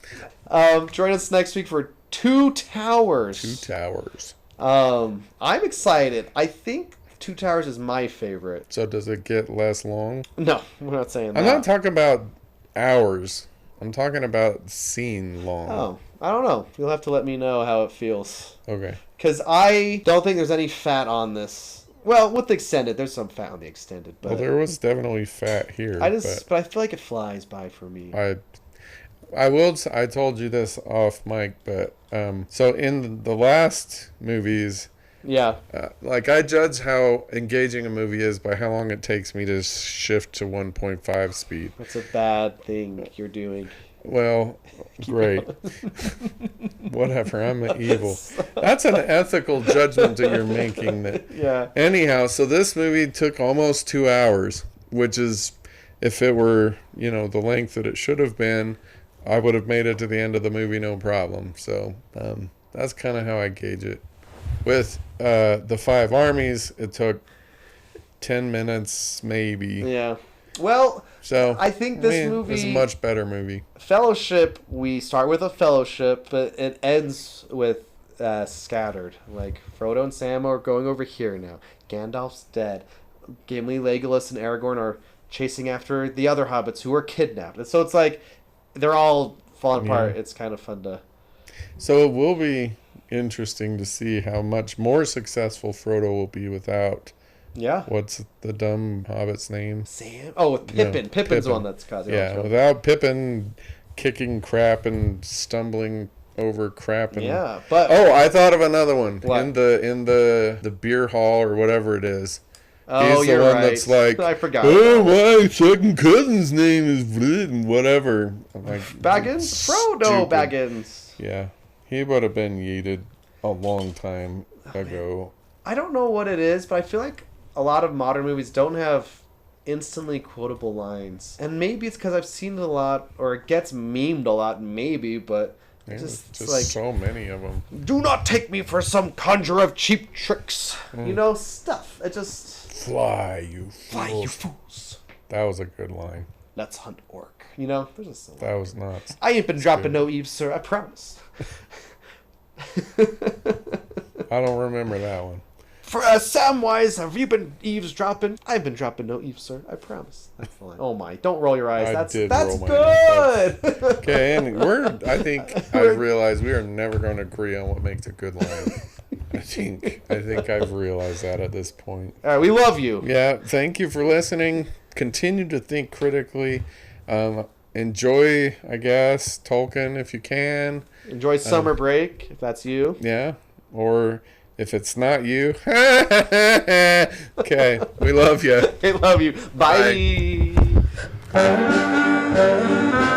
join us next week for Two Towers. Two Towers. I'm excited. I think Two Towers is my favorite. So does it get less long? No, we're not saying that. I'm not talking about hours. I'm talking about scene long. Oh, I don't know. You'll have to let me know how it feels. Okay. Because I don't think there's any fat on this Well, with the extended, there's some fat on the extended, but Well, there was definitely fat here. but I feel like it flies by for me. I told you this off mic, but so in the last movies, Yeah. like I judge how engaging a movie is by how long it takes me to shift to 1.5 speed. That's a bad thing you're doing. Well, great. Whatever, I'm evil. That's an ethical judgment that you're making. Yeah. Anyhow, so this movie took almost 2 hours, which is, if it were, the length that it should have been, I would have made it to the end of the movie no problem. So that's kind of how I gauge it. With the Five Armies, it took 10 minutes maybe. Yeah. Well, so I think this movie is a much better movie. Fellowship, we start with a fellowship, but it ends with scattered. Like, Frodo and Sam are going over here now. Gandalf's dead. Gimli, Legolas, and Aragorn are chasing after the other hobbits who were kidnapped. And so it's like, they're all falling apart. It's kind of fun to... So it will be interesting to see how much more successful Frodo will be without... Yeah. What's the dumb hobbit's name? Sam? Oh, with Pippin. No, Pippin's the one that's causing all the trouble. Without Pippin kicking crap and stumbling over crap and but I thought of another one. What? In the beer hall or whatever it is. Oh, He's the you're one right. that's like, I forgot. Oh, my second cousin's name is Vlit and whatever. I'm like, Baggins? Frodo stupid. Baggins. Yeah. He would have been yeeted a long time ago. I don't know what it is, but I feel like a lot of modern movies don't have instantly quotable lines. And maybe it's because I've seen it a lot, or it gets memed a lot, maybe, but Just like, so many of them. do not take me for some conjurer of cheap tricks. Stuff. It just... Fly, you fools. Fly, you fools. That was a good line. Let's hunt orc. There's just so That was nuts. I ain't been dropping no eaves, sir. I promise. I don't remember that one. For Samwise, have you been eavesdropping? I've been dropping no eaves, sir. I promise. That's the line. Oh my! Don't roll your eyes. That's roll my good. eyes. Okay, and I think I've realized we are never going to agree on what makes a good line. I think I've realized that at this point. All right, we love you. Yeah, thank you for listening. Continue to think critically. Enjoy, I guess, Tolkien if you can. Enjoy summer break if that's you. Yeah, or if it's not you. Okay, we love you. We love you. Bye. Bye.